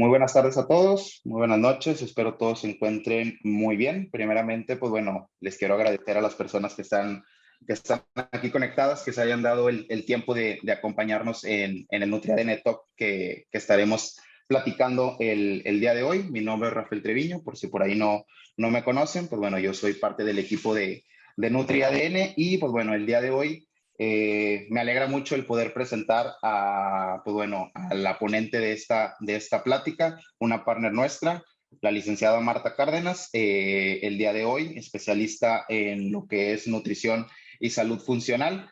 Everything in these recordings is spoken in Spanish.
Muy buenas tardes a todos, muy buenas noches, espero todos se encuentren muy bien. Primeramente, pues bueno, les quiero agradecer a las personas que están aquí conectadas, que se hayan dado el tiempo de acompañarnos en el NutriADN Talk que estaremos platicando el día de hoy. Mi nombre es Rafael Treviño, por si por ahí no me conocen, pues bueno, yo soy parte del equipo de NutriADN y pues bueno, el día de hoy me alegra mucho el poder presentar pues bueno, a la ponente de esta plática, una partner nuestra, la licenciada Marta Cárdenas, el día de hoy, especialista en lo que es nutrición y salud funcional,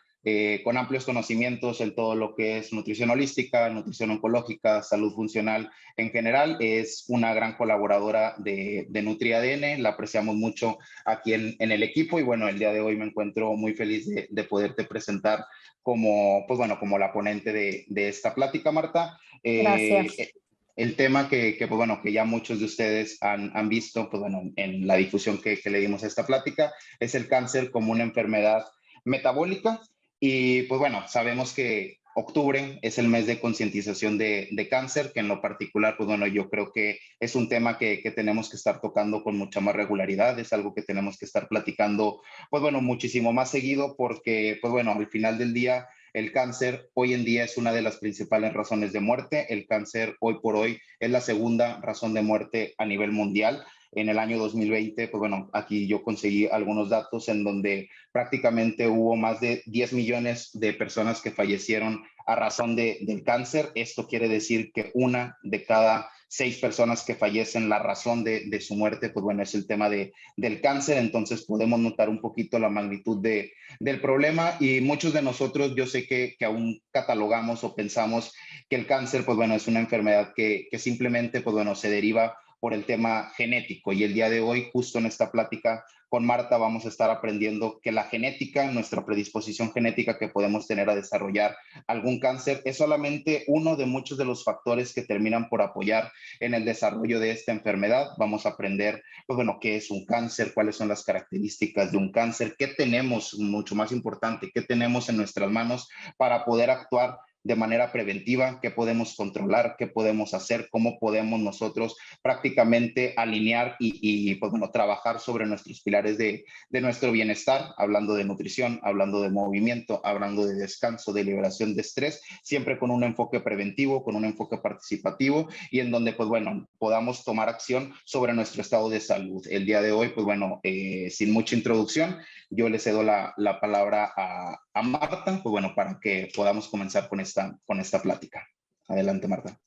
con amplios conocimientos en todo lo que es nutrición holística, nutrición oncológica, salud funcional en general. Es una gran colaboradora de NutriADN, la apreciamos mucho aquí en el equipo y bueno, el día de hoy me encuentro muy feliz de poderte presentar como, pues bueno, como la ponente de esta plática, Marta. Gracias. El tema pues bueno, que ya muchos de ustedes han visto, pues bueno, en la difusión que le dimos a esta plática, es el cáncer como una enfermedad metabólica. Y pues bueno, sabemos que octubre es el mes de concientización de cáncer, que en lo particular, pues bueno, yo creo que es un tema que tenemos que estar tocando con mucha más regularidad, es algo que tenemos que estar platicando, pues bueno, muchísimo más seguido, porque pues bueno, al final del día, el cáncer hoy en día es una de las principales razones de muerte. El cáncer hoy por hoy es la segunda razón de muerte a nivel mundial. En el año 2020, pues bueno, aquí yo conseguí algunos datos en donde prácticamente hubo más de 10 millones de personas que fallecieron a razón del cáncer. Esto quiere decir que una de cada 6 personas que fallecen, la razón de su muerte, pues bueno, es el tema del cáncer. Entonces podemos notar un poquito la magnitud del problema y muchos de nosotros, yo sé que aún catalogamos o pensamos que el cáncer, pues bueno, es una enfermedad que simplemente, pues bueno, se deriva por el tema genético. Y el día de hoy, justo en esta plática con Marta, vamos a estar aprendiendo que la genética, nuestra predisposición genética que podemos tener a desarrollar algún cáncer, es solamente uno de muchos de los factores que terminan por apoyar en el desarrollo de esta enfermedad. Vamos a aprender, pues bueno, qué es un cáncer, cuáles son las características de un cáncer, qué tenemos, mucho más importante, qué tenemos en nuestras manos para poder actuar de manera preventiva, qué podemos controlar, qué podemos hacer, cómo podemos nosotros prácticamente alinear y pues bueno, trabajar sobre nuestros pilares de nuestro bienestar, hablando de nutrición, hablando de movimiento, hablando de descanso, de liberación de estrés, siempre con un enfoque preventivo, con un enfoque participativo y en donde pues bueno, podamos tomar acción sobre nuestro estado de salud. El día de hoy, pues bueno, sin mucha introducción, yo le cedo la palabra a Marta, pues bueno, para que podamos comenzar con esta plática. Adelante, Marta.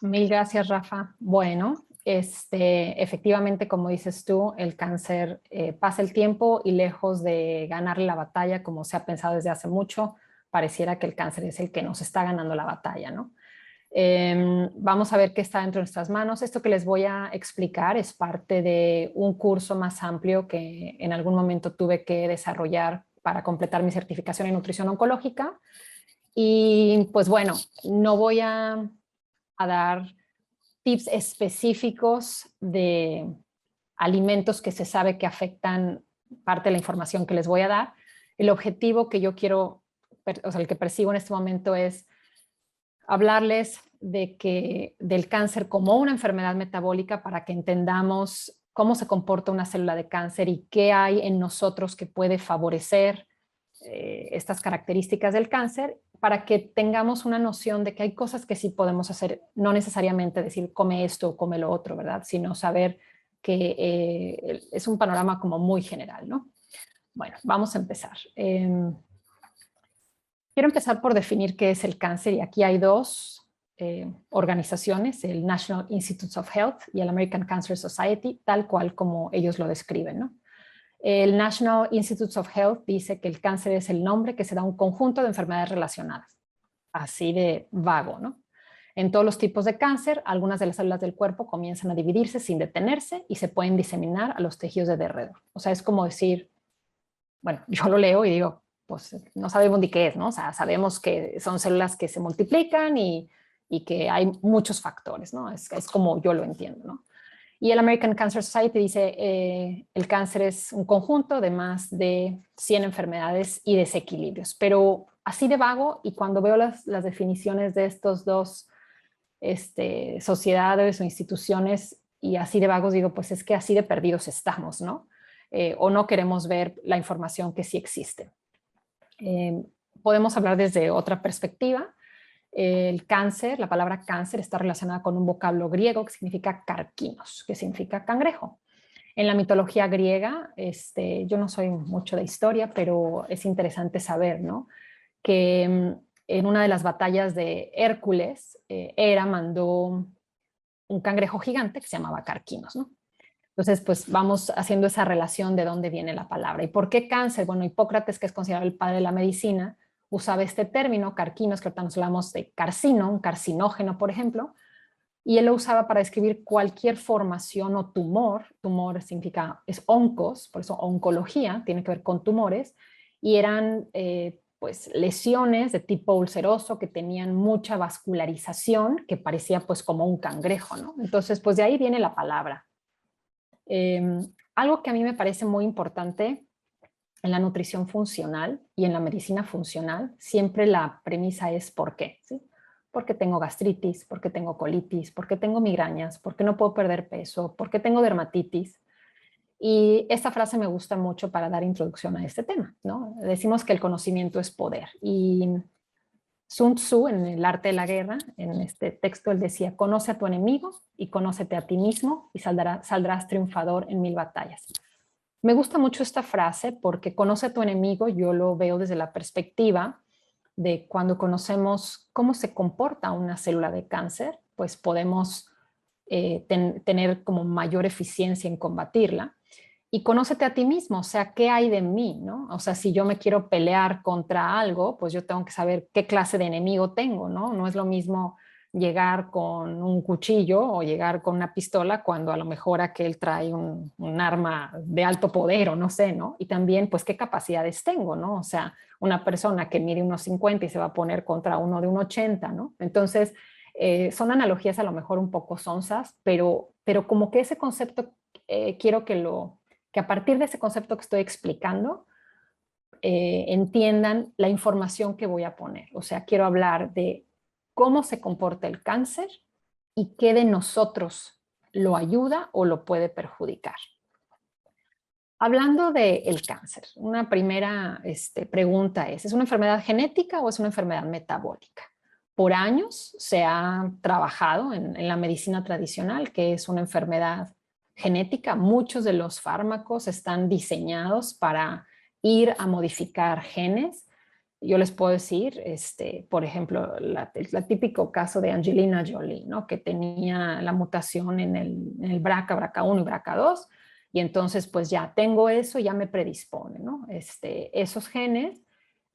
Mil gracias, Rafa. Bueno, efectivamente, como dices tú, el cáncer pasa el tiempo y lejos de ganarle la batalla, como se ha pensado desde hace mucho, pareciera que el cáncer es el que nos está ganando la batalla, ¿no? Vamos a ver qué está dentro de nuestras manos. Esto que les voy a explicar es parte de un curso más amplio que en algún momento tuve que desarrollar para completar mi certificación en nutrición oncológica. Y pues bueno, no voy a dar tips específicos de alimentos que se sabe que afectan parte de la información que les voy a dar. El objetivo que yo quiero, o sea, el que persigo en este momento es hablarles del cáncer como una enfermedad metabólica para que entendamos cómo se comporta una célula de cáncer y qué hay en nosotros que puede favorecer estas características del cáncer, para que tengamos una noción de que hay cosas que sí podemos hacer, no necesariamente decir come esto o come lo otro, ¿verdad? Sino saber que es un panorama como muy general, ¿no? Bueno, vamos a empezar. Quiero empezar por definir qué es el cáncer y aquí hay dos organizaciones, el National Institutes of Health y el American Cancer Society, tal cual como ellos lo describen, ¿no? El National Institutes of Health dice que el cáncer es el nombre que se da a un conjunto de enfermedades relacionadas, así de vago, ¿no? En todos los tipos de cáncer, algunas de las células del cuerpo comienzan a dividirse sin detenerse y se pueden diseminar a los tejidos de alrededor. O sea, es como decir, bueno, yo lo leo y digo, pues no sabemos ni qué es, ¿no? O sea, sabemos que son células que se multiplican y que hay muchos factores, ¿no? Es como yo lo entiendo, ¿no? Y el American Cancer Society dice el cáncer es un conjunto de más de 100 enfermedades y desequilibrios. Pero así de vago, y cuando veo las definiciones de estos dos sociedades o instituciones, y así de vagos digo, pues es que así de perdidos estamos, ¿no? O no queremos ver la información que sí existe. Podemos hablar desde otra perspectiva. El cáncer, la palabra cáncer está relacionada con un vocablo griego que significa carquinos, que significa cangrejo. En la mitología griega, yo no soy mucho de historia, pero es interesante saber, ¿no? Que en una de las batallas de Hércules, Hera mandó un cangrejo gigante que se llamaba Carquinos, ¿no? Entonces, pues vamos haciendo esa relación de dónde viene la palabra. ¿Y por qué cáncer? Bueno, Hipócrates, que es considerado el padre de la medicina, usaba este término, carquinos, que ahorita nos hablamos de carcino, un carcinógeno, por ejemplo, y él lo usaba para describir cualquier formación o tumor. Tumor significa, es oncos, por eso oncología, tiene que ver con tumores, y eran pues lesiones de tipo ulceroso que tenían mucha vascularización, que parecía pues como un cangrejo, ¿no? Entonces, pues de ahí viene la palabra. Algo que a mí me parece muy importante en la nutrición funcional y en la medicina funcional, siempre la premisa es ¿por qué? ¿Sí? ¿Por qué tengo gastritis? ¿Por qué tengo colitis? ¿Por qué tengo migrañas? ¿Por qué no puedo perder peso? ¿Por qué tengo dermatitis? Y esta frase me gusta mucho para dar introducción a este tema, ¿no? Decimos que el conocimiento es poder. Y Sun Tzu, en El arte de la guerra, en este texto, él decía, conoce a tu enemigo y conócete a ti mismo y saldrás triunfador en 1000 batallas. Me gusta mucho esta frase porque conoce a tu enemigo, yo lo veo desde la perspectiva de cuando conocemos cómo se comporta una célula de cáncer, pues podemos tener como mayor eficiencia en combatirla. Y conócete a ti mismo, o sea, ¿qué hay de mí, no? O sea, si yo me quiero pelear contra algo, pues yo tengo que saber qué clase de enemigo tengo, ¿no? No es lo mismo llegar con un cuchillo o llegar con una pistola cuando a lo mejor aquel trae un arma de alto poder o no sé, ¿no? Y también, pues, qué capacidades tengo, ¿no? O sea, una persona que mide unos 50 y se va a poner contra uno de 1,80, ¿no? Entonces, son analogías a lo mejor un poco sonsas, pero como que ese concepto quiero que a partir de ese concepto que estoy explicando, entiendan la información que voy a poner. O sea, quiero hablar de cómo se comporta el cáncer y qué de nosotros lo ayuda o lo puede perjudicar. Hablando del cáncer, una primera pregunta ¿es una enfermedad genética o es una enfermedad metabólica? Por años se ha trabajado en la medicina tradicional que es una enfermedad genética. Muchos de los fármacos están diseñados para ir a modificar genes. Yo les puedo decir, por ejemplo, el típico caso de Angelina Jolie, ¿no? Que tenía la mutación en el BRCA, BRCA1 y BRCA2, y entonces pues ya tengo eso, ya me predispone, ¿no? Esos genes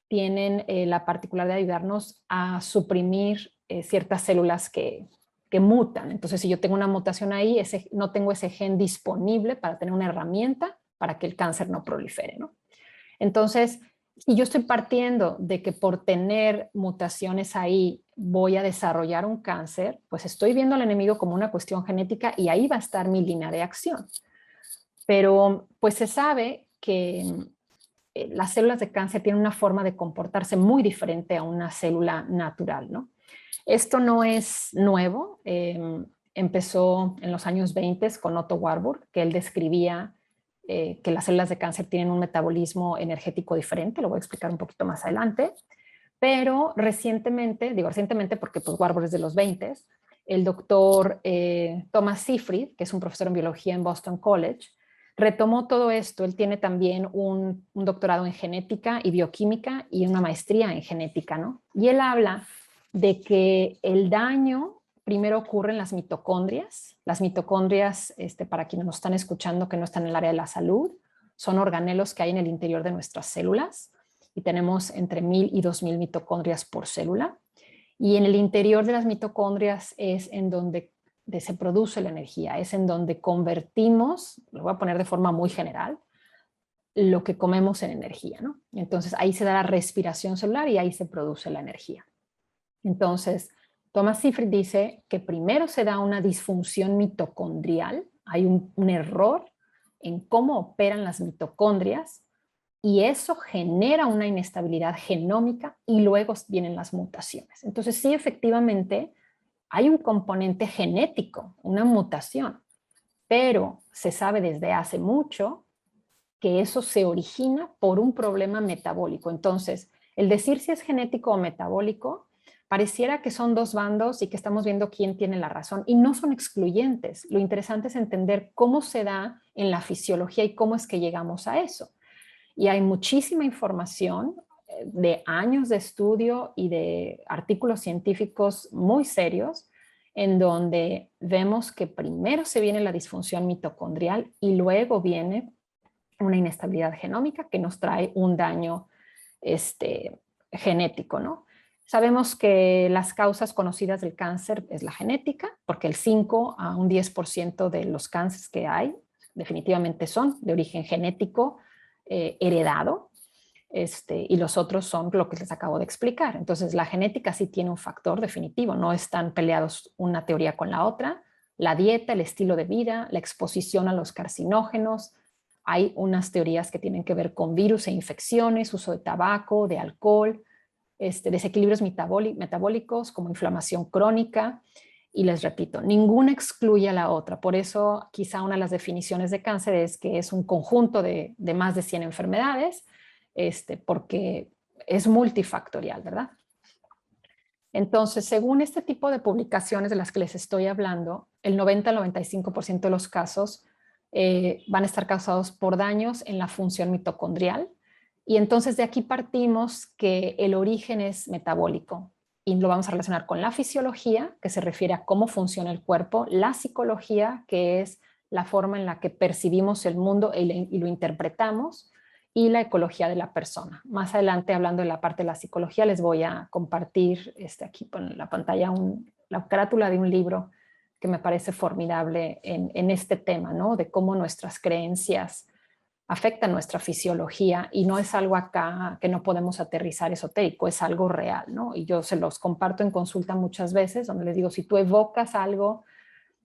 tienen la particularidad de ayudarnos a suprimir ciertas células que mutan. Entonces, si yo tengo una mutación ahí, no tengo ese gen disponible para tener una herramienta para que el cáncer no prolifere, ¿no? Entonces, si yo estoy partiendo de que por tener mutaciones ahí voy a desarrollar un cáncer, pues estoy viendo al enemigo como una cuestión genética y ahí va a estar mi línea de acción. Pero pues se sabe que las células de cáncer tienen una forma de comportarse muy diferente a una célula natural, ¿no? Esto no es nuevo, empezó en los años 20 con Otto Warburg, que él describía que las células de cáncer tienen un metabolismo energético diferente, lo voy a explicar un poquito más adelante, pero recientemente, digo recientemente porque pues Warburg es de los 20, el doctor Thomas Seyfried, que es un profesor en biología en Boston College, retomó todo esto. Él tiene también un doctorado en genética y bioquímica y una maestría en genética, ¿no? Y él habla de que el daño primero ocurre en las mitocondrias. Las mitocondrias, para quienes nos están escuchando que no están en el área de la salud, son organelos que hay en el interior de nuestras células y tenemos entre 1000 y 2000 mitocondrias por célula. Y en el interior de las mitocondrias es en donde se produce la energía, es en donde convertimos, lo voy a poner de forma muy general, lo que comemos en energía, ¿no? Entonces ahí se da la respiración celular y ahí se produce la energía. Entonces, Thomas Seyfried dice que primero se da una disfunción mitocondrial, hay un error en cómo operan las mitocondrias y eso genera una inestabilidad genómica y luego vienen las mutaciones. Entonces, sí, efectivamente, hay un componente genético, una mutación, pero se sabe desde hace mucho que eso se origina por un problema metabólico. Entonces, el decir si es genético o metabólico, pareciera que son dos bandos y que estamos viendo quién tiene la razón, y no son excluyentes. Lo interesante es entender cómo se da en la fisiología y cómo es que llegamos a eso. Y hay muchísima información de años de estudio y de artículos científicos muy serios en donde vemos que primero se viene la disfunción mitocondrial y luego viene una inestabilidad genómica que nos trae un daño genético, ¿no? Sabemos que las causas conocidas del cáncer es la genética, porque el 5 a un 10% de los cánceres que hay definitivamente son de origen genético heredado, y los otros son lo que les acabo de explicar. Entonces, la genética sí tiene un factor definitivo, no están peleados una teoría con la otra. La dieta, el estilo de vida, la exposición a los carcinógenos. Hay unas teorías que tienen que ver con virus e infecciones, uso de tabaco, de alcohol, desequilibrios metabólicos como inflamación crónica. Y les repito, ninguna excluye a la otra. Por eso quizá una de las definiciones de cáncer es que es un conjunto de más de 100 enfermedades, porque es multifactorial, ¿verdad? Entonces, según este tipo de publicaciones de las que les estoy hablando, el 90 al 95% de los casos van a estar causados por daños en la función mitocondrial. Y entonces de aquí partimos que el origen es metabólico y lo vamos a relacionar con la fisiología, que se refiere a cómo funciona el cuerpo, la psicología, que es la forma en la que percibimos el mundo y lo interpretamos, y la ecología de la persona. Más adelante, hablando de la parte de la psicología, les voy a compartir aquí en la pantalla la carátula de un libro que me parece formidable en este tema, ¿no? De cómo nuestras creencias afectan nuestra fisiología, y no es algo acá que no podemos aterrizar esotérico, es algo real, ¿no? Y yo se los comparto en consulta muchas veces, donde les digo, si tú evocas algo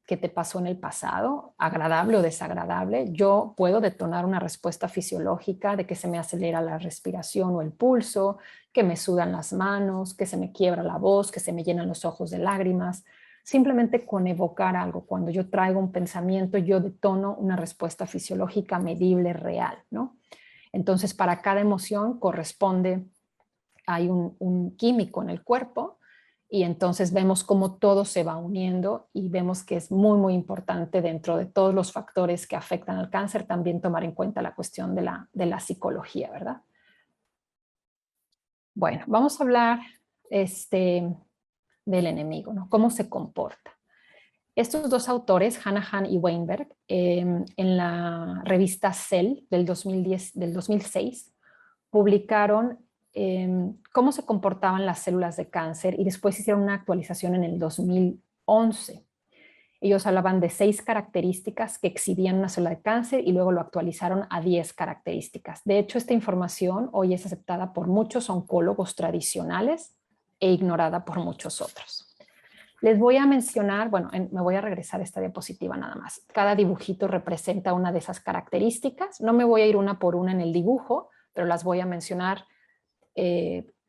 que te pasó en el pasado, agradable o desagradable, yo puedo detonar una respuesta fisiológica de que se me acelera la respiración o el pulso, que me sudan las manos, que se me quiebra la voz, que se me llenan los ojos de lágrimas. Simplemente con evocar algo, cuando yo traigo un pensamiento, yo detono una respuesta fisiológica medible, real, ¿no? Entonces, para cada emoción corresponde, hay un químico en el cuerpo, y entonces vemos cómo todo se va uniendo y vemos que es muy, muy importante dentro de todos los factores que afectan al cáncer también tomar en cuenta la cuestión de la psicología, ¿verdad? Bueno, vamos a hablar del enemigo, ¿no? ¿Cómo se comporta? Estos dos autores, Hanahan y Weinberg, en la revista Cell del 2006, publicaron cómo se comportaban las células de cáncer, y después hicieron una actualización en el 2011. Ellos hablaban de 6 características que exhibían una célula de cáncer y luego lo actualizaron a 10 características. De hecho, esta información hoy es aceptada por muchos oncólogos tradicionales e ignorada por muchos otros. Les voy a mencionar, bueno, me voy a regresar a esta diapositiva nada más. Cada dibujito representa una de esas características. No me voy a ir una por una en el dibujo, pero las voy a mencionar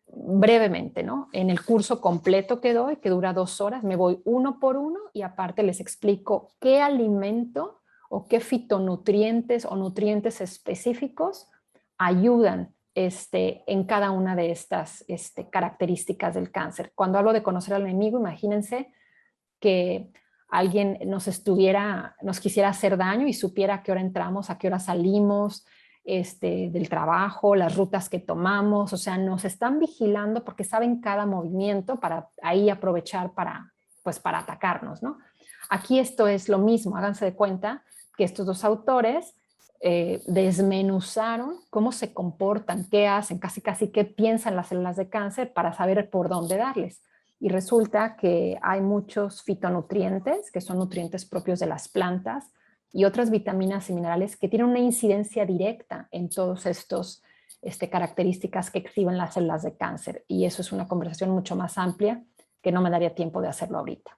brevemente, ¿no? En el curso completo que doy, que dura 2 horas, me voy uno por uno y aparte les explico qué alimento o qué fitonutrientes o nutrientes específicos ayudan en cada una de estas características del cáncer. Cuando hablo de conocer al enemigo, imagínense que alguien nos quisiera hacer daño y supiera a qué hora entramos, a qué hora salimos, del trabajo, las rutas que tomamos, o sea, nos están vigilando porque saben cada movimiento para ahí aprovechar para atacarnos, ¿no? Aquí esto es lo mismo, háganse de cuenta que estos dos autores desmenuzaron cómo se comportan, qué hacen, casi qué piensan las células de cáncer para saber por dónde darles. Y resulta que hay muchos fitonutrientes, que son nutrientes propios de las plantas, y otras vitaminas y minerales que tienen una incidencia directa en todos estos características que exhiben las células de cáncer. Y eso es una conversación mucho más amplia que no me daría tiempo de hacerlo ahorita.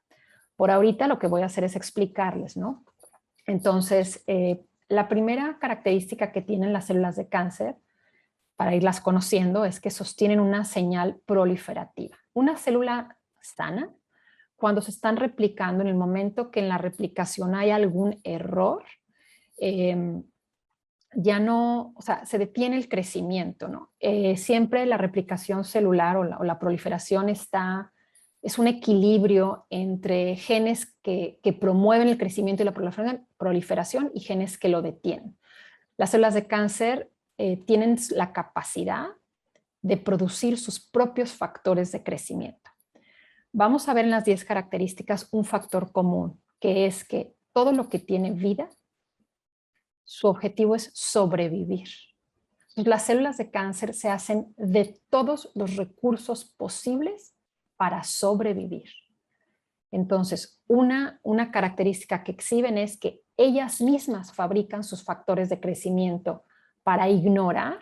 Por ahorita lo que voy a hacer es explicarles, ¿no? Entonces, la primera característica que tienen las células de cáncer, para irlas conociendo, es que sostienen una señal proliferativa. Una célula sana cuando se están replicando, en el momento que en la replicación hay algún error, ya no, o sea, se detiene el crecimiento, ¿no? Siempre la replicación celular o la proliferación es un equilibrio entre genes que promueven el crecimiento y la proliferación y genes que lo detienen. Las células de cáncer tienen la capacidad de producir sus propios factores de crecimiento. Vamos a ver en las 10 características un factor común, que es que todo lo que tiene vida, su objetivo es sobrevivir. Las células de cáncer se hacen de todos los recursos posibles para sobrevivir. Entonces, una característica que exhiben es que ellas mismas fabrican sus factores de crecimiento para ignorar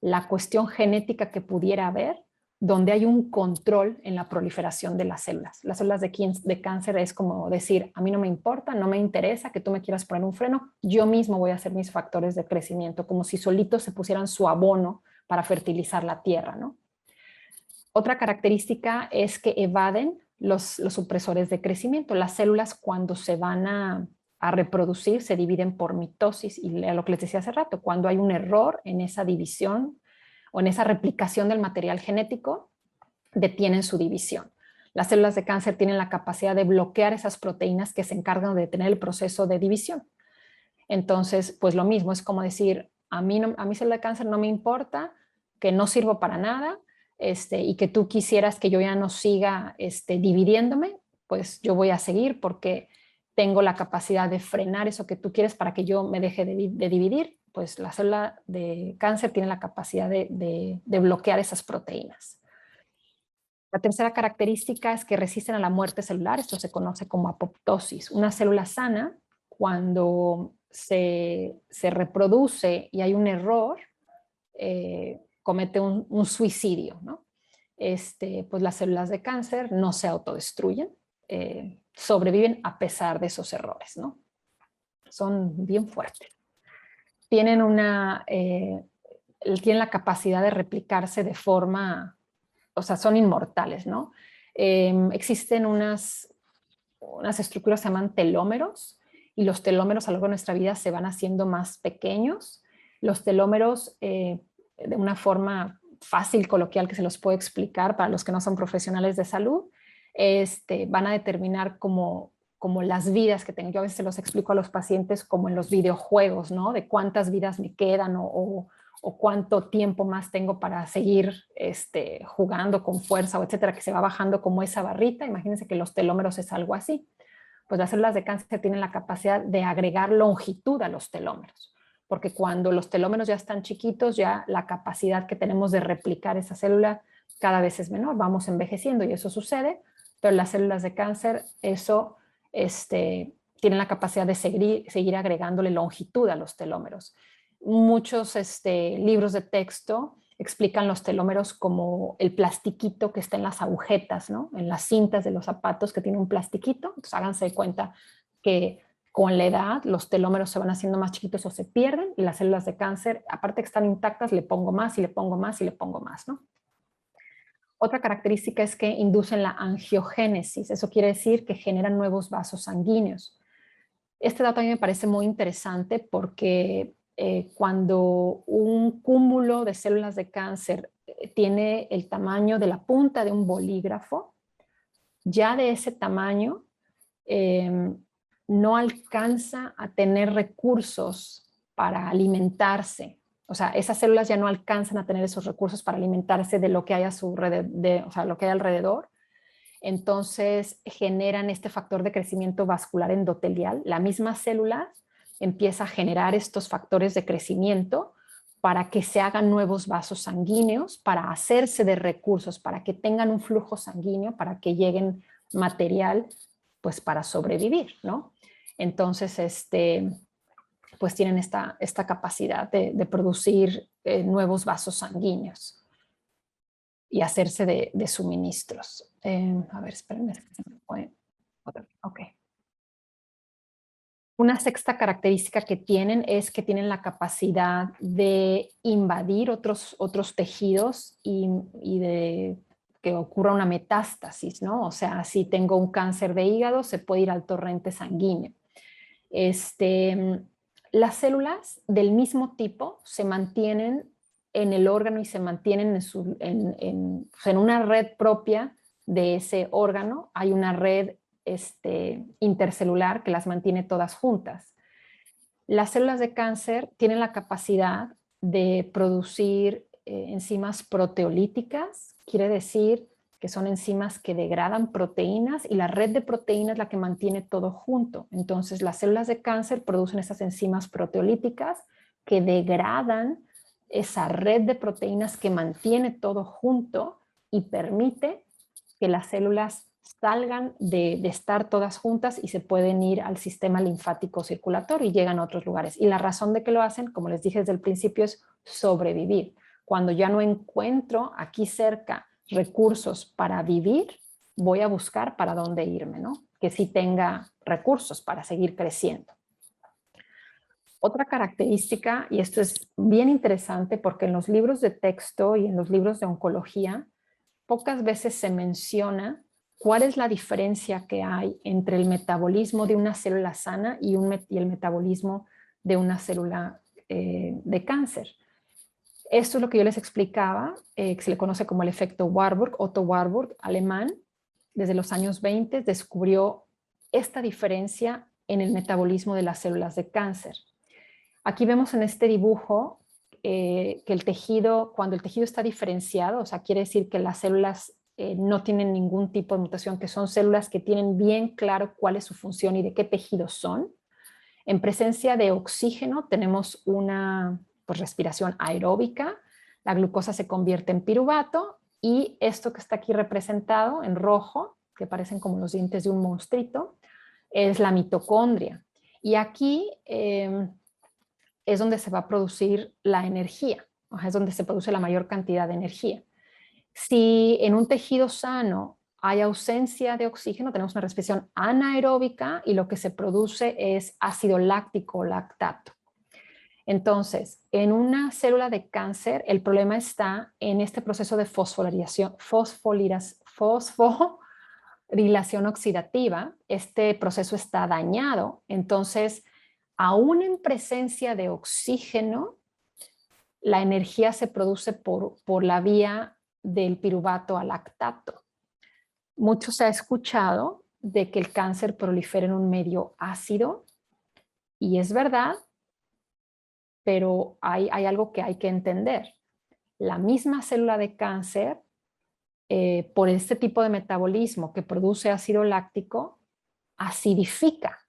la cuestión genética que pudiera haber, donde hay un control en la proliferación de las células. Las células de cáncer es como decir, a mí no me importa, no me interesa que tú me quieras poner un freno, yo mismo voy a hacer mis factores de crecimiento, como si solitos se pusieran su abono para fertilizar la tierra, ¿no? Otra característica es que evaden los supresores de crecimiento. Las células cuando se van a reproducir se dividen por mitosis y lo que les decía hace rato, cuando hay un error en esa división o en esa replicación del material genético, detienen su división. Las células de cáncer tienen la capacidad de bloquear esas proteínas que se encargan de detener el proceso de división. Entonces, pues lo mismo, es como decir, a mi célula de cáncer no me importa, que no sirvo para nada, y que tú quisieras que yo ya no siga dividiéndome, pues yo voy a seguir porque tengo la capacidad de frenar eso que tú quieres para que yo me deje de dividir, pues la célula de cáncer tiene la capacidad de bloquear esas proteínas. La tercera característica es que resisten a la muerte celular, esto se conoce como apoptosis. Una célula sana, cuando se reproduce y hay un error, comete un suicidio, ¿no? Pues las células de cáncer no se autodestruyen, sobreviven a pesar de esos errores, ¿no? Son bien fuertes. Tienen la capacidad de replicarse de forma, o sea, son inmortales, ¿no? Existen unas estructuras que se llaman telómeros, y los telómeros a lo largo de nuestra vida se van haciendo más pequeños. Los telómeros, de una forma fácil, coloquial, que se los puedo explicar para los que no son profesionales de salud, van a determinar como las vidas que tengo. Yo a veces se los explico a los pacientes como en los videojuegos, ¿no? De cuántas vidas me quedan o cuánto tiempo más tengo para seguir jugando con fuerza, o etcétera, que se va bajando como esa barrita. Imagínense que los telómeros es algo así. Pues las células de cáncer tienen la capacidad de agregar longitud a los telómeros, porque cuando los telómeros ya están chiquitos, ya la capacidad que tenemos de replicar esa célula cada vez es menor, vamos envejeciendo y eso sucede, pero las células de cáncer, eso tienen la capacidad de seguir agregándole longitud a los telómeros. Muchos libros de texto explican los telómeros como el plastiquito que está en las agujetas, ¿no? En las cintas de los zapatos que tiene un plastiquito. Entonces háganse de cuenta que con la edad los telómeros se van haciendo más chiquitos o se pierden, y las células de cáncer, aparte que están intactas, le pongo más y le pongo más y le pongo más, ¿no? Otra característica es que inducen la angiogénesis. Eso quiere decir que generan nuevos vasos sanguíneos. Este dato a mí me parece muy interesante porque cuando un cúmulo de células de cáncer tiene el tamaño de la punta de un bolígrafo, ya de ese tamaño no alcanza a tener recursos para alimentarse. O sea, esas células ya no alcanzan a tener esos recursos para alimentarse de lo que hay lo que hay alrededor. Entonces generan este factor de crecimiento vascular endotelial. La misma célula empieza a generar estos factores de crecimiento para que se hagan nuevos vasos sanguíneos, para hacerse de recursos, para que tengan un flujo sanguíneo, para que lleguen material, pues para sobrevivir, ¿no? Entonces, pues tienen esta capacidad de producir nuevos vasos sanguíneos y hacerse de suministros. A ver, espérenme. Ok. Una sexta característica que tienen es que tienen la capacidad de invadir otros tejidos y de que ocurra una metástasis, ¿no? O sea, si tengo un cáncer de hígado, se puede ir al torrente sanguíneo. Las células del mismo tipo se mantienen en el órgano y se mantienen en una red propia de ese órgano. Hay una red intercelular que las mantiene todas juntas. Las células de cáncer tienen la capacidad de producir enzimas proteolíticas, quiere decir que son enzimas que degradan proteínas y la red de proteínas es la que mantiene todo junto. Entonces, las células de cáncer producen esas enzimas proteolíticas que degradan esa red de proteínas que mantiene todo junto y permite que las células salgan de estar todas juntas y se pueden ir al sistema linfático circulatorio y llegan a otros lugares. Y la razón de que lo hacen, como les dije desde el principio, es sobrevivir. Cuando ya no encuentro aquí cerca recursos para vivir, voy a buscar para dónde irme, ¿no? Que sí tenga recursos para seguir creciendo. Otra característica, y esto es bien interesante porque en los libros de texto y en los libros de oncología, pocas veces se menciona cuál es la diferencia que hay entre el metabolismo de una célula sana y el metabolismo de una célula de cáncer. Esto es lo que yo les explicaba, que se le conoce como el efecto Warburg. Otto Warburg, alemán, desde los años 20 descubrió esta diferencia en el metabolismo de las células de cáncer. Aquí vemos en este dibujo que el tejido, cuando el tejido está diferenciado, o sea, quiere decir que las células no tienen ningún tipo de mutación, que son células que tienen bien claro cuál es su función y de qué tejido son. En presencia de oxígeno tenemos una respiración aeróbica, la glucosa se convierte en piruvato y esto que está aquí representado en rojo, que parecen como los dientes de un monstruito, es la mitocondria. Y aquí es donde se va a producir la energía, es donde se produce la mayor cantidad de energía. Si en un tejido sano hay ausencia de oxígeno, tenemos una respiración anaeróbica y lo que se produce es ácido láctico o lactato. Entonces, en una célula de cáncer, el problema está en este proceso de fosforilación oxidativa. Este proceso está dañado, entonces, aún en presencia de oxígeno, la energía se produce por la vía del piruvato a lactato. Mucho se ha escuchado de que el cáncer prolifera en un medio ácido, y es verdad, pero hay algo que hay que entender. La misma célula de cáncer, por este tipo de metabolismo que produce ácido láctico, acidifica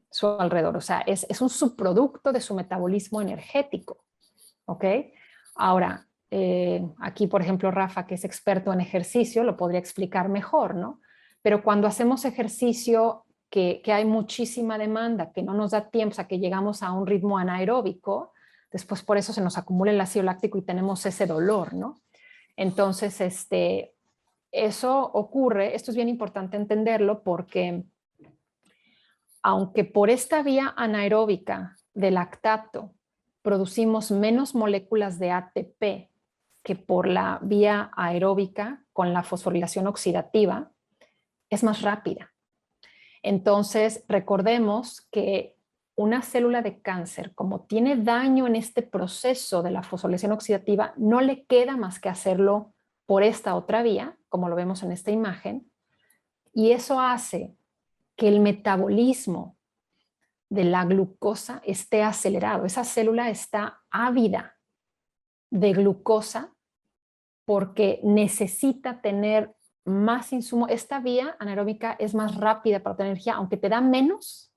su alrededor. O sea, es un subproducto de su metabolismo energético. ¿Ok? Ahora, aquí, por ejemplo, Rafa, que es experto en ejercicio, lo podría explicar mejor, ¿no? Pero cuando hacemos ejercicio que hay muchísima demanda, que no nos da tiempo, o sea, que llegamos a un ritmo anaeróbico, después por eso se nos acumula el ácido láctico y tenemos ese dolor, ¿no? Entonces, eso ocurre, esto es bien importante entenderlo porque aunque por esta vía anaeróbica de lactato producimos menos moléculas de ATP que por la vía aeróbica con la fosforilación oxidativa, es más rápida. Entonces, recordemos que una célula de cáncer, como tiene daño en este proceso de la fosforilación oxidativa, no le queda más que hacerlo por esta otra vía, como lo vemos en esta imagen, y eso hace que el metabolismo de la glucosa esté acelerado. Esa célula está ávida de glucosa porque necesita tener más insumo. Esta vía anaeróbica es más rápida para obtener energía, aunque te da menos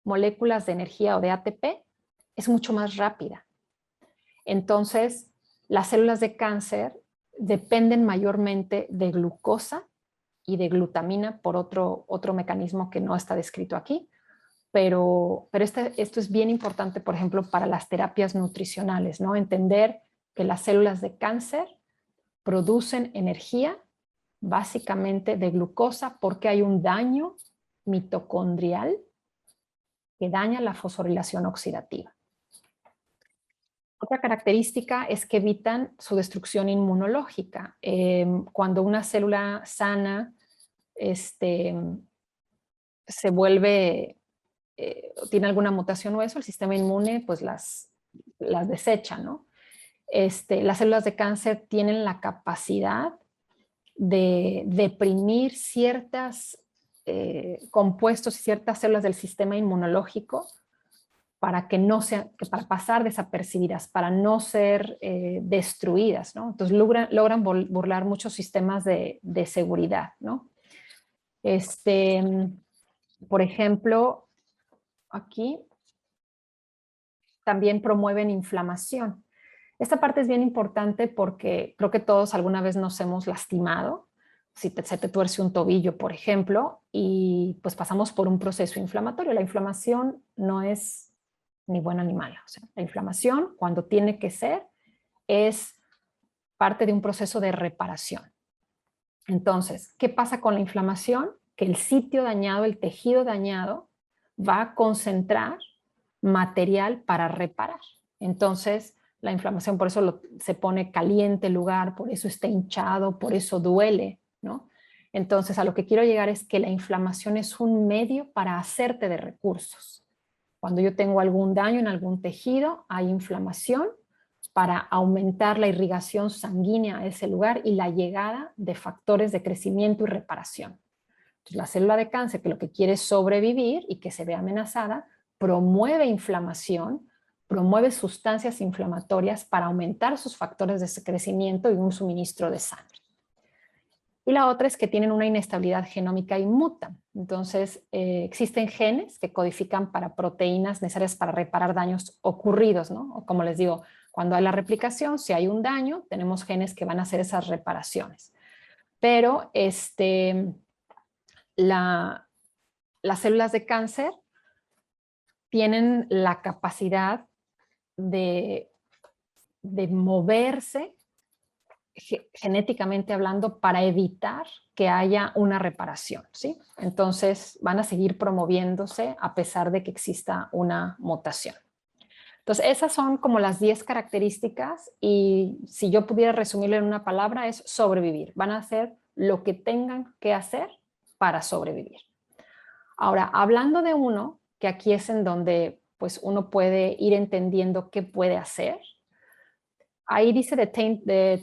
moléculas de energía o de ATP, es mucho más rápida. Entonces, las células de cáncer dependen mayormente de glucosa y de glutamina por otro mecanismo que no está descrito aquí. Pero esto es bien importante, por ejemplo, para las terapias nutricionales, ¿no? Entender que las células de cáncer producen energía básicamente de glucosa porque hay un daño mitocondrial que daña la fosforilación oxidativa. Otra característica es que evitan su destrucción inmunológica. Cuando una célula sana se vuelve, tiene alguna mutación o eso, el sistema inmune pues las desecha, ¿no? Las células de cáncer tienen la capacidad de deprimir ciertos compuestos y ciertas células del sistema inmunológico para que no sean, para pasar desapercibidas, para no ser destruidas, ¿no? Entonces logran burlar muchos sistemas de seguridad, ¿no? Por ejemplo, aquí también promueven inflamación. Esta parte es bien importante porque creo que todos alguna vez nos hemos lastimado. Si se te tuerce un tobillo, por ejemplo, y pues pasamos por un proceso inflamatorio. La inflamación no es ni buena ni mala. O sea, la inflamación, cuando tiene que ser, es parte de un proceso de reparación. Entonces, ¿qué pasa con la inflamación? Que el sitio dañado, el tejido dañado, va a concentrar material para reparar. Entonces, la inflamación por eso se pone caliente el lugar, por eso está hinchado, por eso duele, ¿no? Entonces, a lo que quiero llegar es que la inflamación es un medio para hacerte de recursos. Cuando yo tengo algún daño en algún tejido, hay inflamación para aumentar la irrigación sanguínea a ese lugar y la llegada de factores de crecimiento y reparación. Entonces, la célula de cáncer, que lo que quiere es sobrevivir y que se ve amenazada, promueve inflamación, promueve sustancias inflamatorias para aumentar sus factores de crecimiento y un suministro de sangre. Y la otra es que tienen una inestabilidad genómica y mutan. Entonces, existen genes que codifican para proteínas necesarias para reparar daños ocurridos, ¿no? O como les digo, cuando hay la replicación, si hay un daño, tenemos genes que van a hacer esas reparaciones. Pero las células de cáncer tienen la capacidad de moverse genéticamente hablando para evitar que haya una reparación, ¿sí? Entonces van a seguir promoviéndose a pesar de que exista una mutación. Entonces esas son como las 10 características y si yo pudiera resumirlo en una palabra es sobrevivir. Van a hacer lo que tengan que hacer para sobrevivir. Ahora, hablando de uno, que aquí es en donde pues uno puede ir entendiendo qué puede hacer. Ahí dice de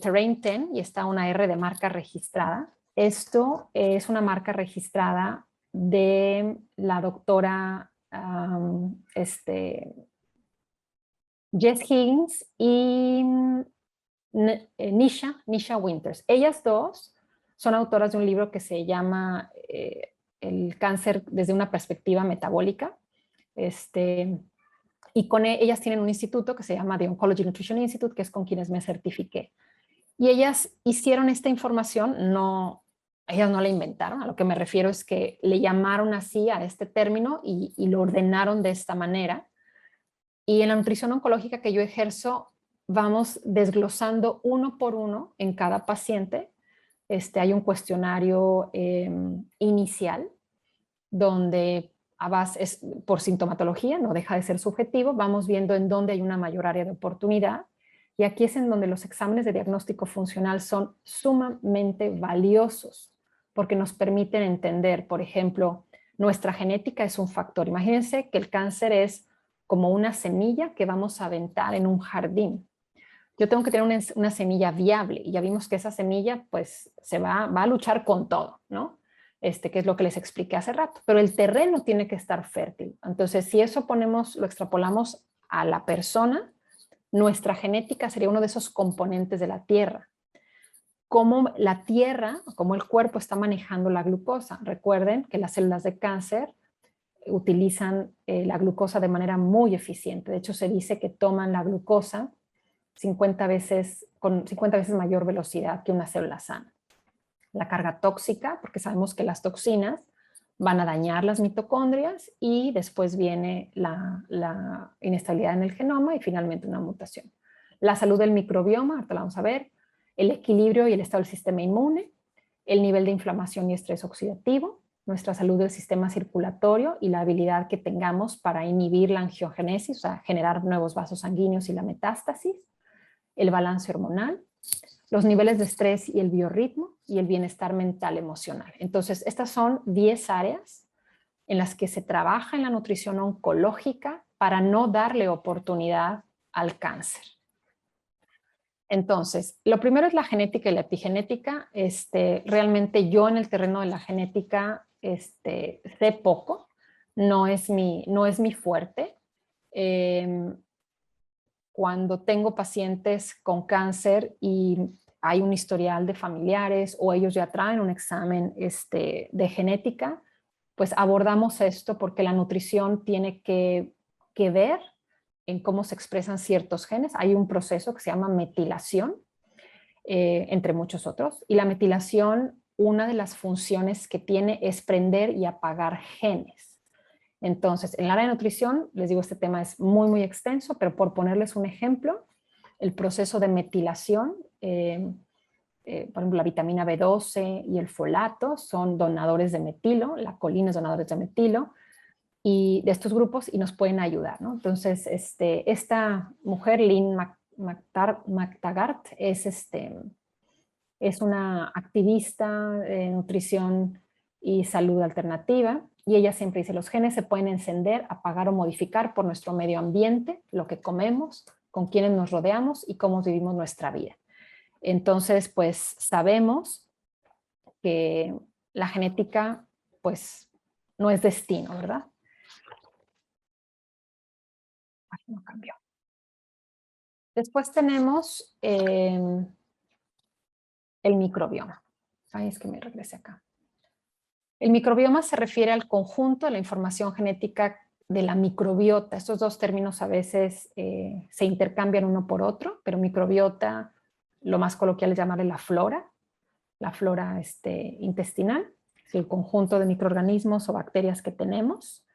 Terrain 10 y está una R de marca registrada. Esto es una marca registrada de la doctora Jess Higgins y Nisha Winters. Ellas dos son autoras de un libro que se llama El cáncer desde una perspectiva metabólica. Y con ellas tienen un instituto que se llama The Oncology Nutrition Institute, que es con quienes me certifiqué. Y ellas hicieron esta información, ellas no la inventaron, a lo que me refiero es que le llamaron así a este término y lo ordenaron de esta manera. Y en la nutrición oncológica que yo ejerzo, vamos desglosando uno por uno en cada paciente. Hay un cuestionario inicial donde a base, es por sintomatología, no deja de ser subjetivo, vamos viendo en dónde hay una mayor área de oportunidad y aquí es en donde los exámenes de diagnóstico funcional son sumamente valiosos porque nos permiten entender, por ejemplo, nuestra genética es un factor. Imagínense que el cáncer es como una semilla que vamos a aventar en un jardín. Yo tengo que tener una semilla viable y ya vimos que esa semilla pues va a luchar con todo, ¿no? Que es lo que les expliqué hace rato, pero el terreno tiene que estar fértil. Entonces, si eso lo extrapolamos a la persona, nuestra genética sería uno de esos componentes de la tierra. Cómo la tierra, cómo el cuerpo está manejando la glucosa. Recuerden que las células de cáncer utilizan la glucosa de manera muy eficiente. De hecho, se dice que toman la glucosa 50 veces, con 50 veces mayor velocidad que una célula sana. La carga tóxica, porque sabemos que las toxinas van a dañar las mitocondrias y después viene la inestabilidad en el genoma y finalmente una mutación. La salud del microbioma, ahorita la vamos a ver, el equilibrio y el estado del sistema inmune, el nivel de inflamación y estrés oxidativo, nuestra salud del sistema circulatorio y la habilidad que tengamos para inhibir la angiogénesis, o sea, generar nuevos vasos sanguíneos y la metástasis, el balance hormonal, los niveles de estrés y el biorritmo y el bienestar mental emocional. Entonces, estas son 10 áreas en las que se trabaja en la nutrición oncológica para no darle oportunidad al cáncer. Entonces, lo primero es la genética y la epigenética. Realmente yo en el terreno de la genética sé poco, no es mi fuerte. Cuando tengo pacientes con cáncer y hay un historial de familiares o ellos ya traen un examen de genética, pues abordamos esto porque la nutrición tiene que ver en cómo se expresan ciertos genes. Hay un proceso que se llama metilación, entre muchos otros, y la metilación, una de las funciones que tiene es prender y apagar genes. Entonces, en el área de nutrición, les digo, este tema es muy, muy extenso, pero por ponerles un ejemplo, el proceso de metilación, por ejemplo, la vitamina B12 y el folato son donadores de metilo, la colina es donadores de metilo, y de estos grupos y nos pueden ayudar, ¿no? Entonces, esta mujer, Lynn McTaggart, es una activista de nutrición y salud alternativa, y ella siempre dice, los genes se pueden encender, apagar o modificar por nuestro medio ambiente, lo que comemos, con quienes nos rodeamos y cómo vivimos nuestra vida. Entonces, pues sabemos que la genética, pues, no es destino, ¿verdad? No cambió. Después tenemos el microbioma. Ay, es que me regresé acá. El microbioma se refiere al conjunto de la información genética de la microbiota. Estos dos términos a veces se intercambian uno por otro, pero microbiota, lo más coloquial es llamarle la flora intestinal, es el conjunto de microorganismos o bacterias que tenemos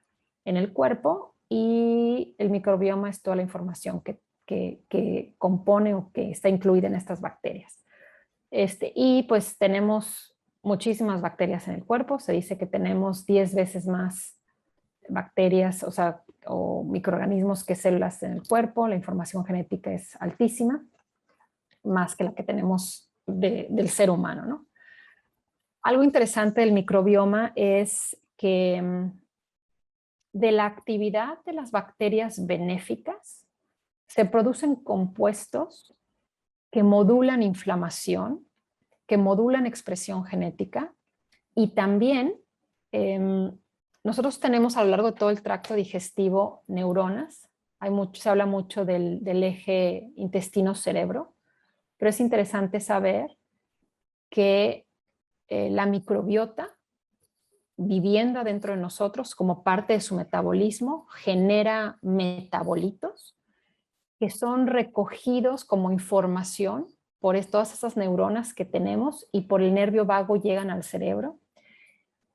en el cuerpo, y el microbioma es toda la información que compone o que está incluida en estas bacterias. Y pues tenemos muchísimas bacterias en el cuerpo, se dice que tenemos 10 veces más bacterias, o microorganismos que células en el cuerpo, la información genética es altísima, más que la que tenemos del ser humano, ¿no? Algo interesante del microbioma es que de la actividad de las bacterias benéficas se producen compuestos que modulan inflamación, que modulan expresión genética, y también nosotros tenemos a lo largo de todo el tracto digestivo neuronas. Se habla mucho del eje intestino-cerebro, pero es interesante saber que la microbiota, viviendo adentro de nosotros como parte de su metabolismo, genera metabolitos que son recogidos como información por todas esas neuronas que tenemos, y por el nervio vago llegan al cerebro,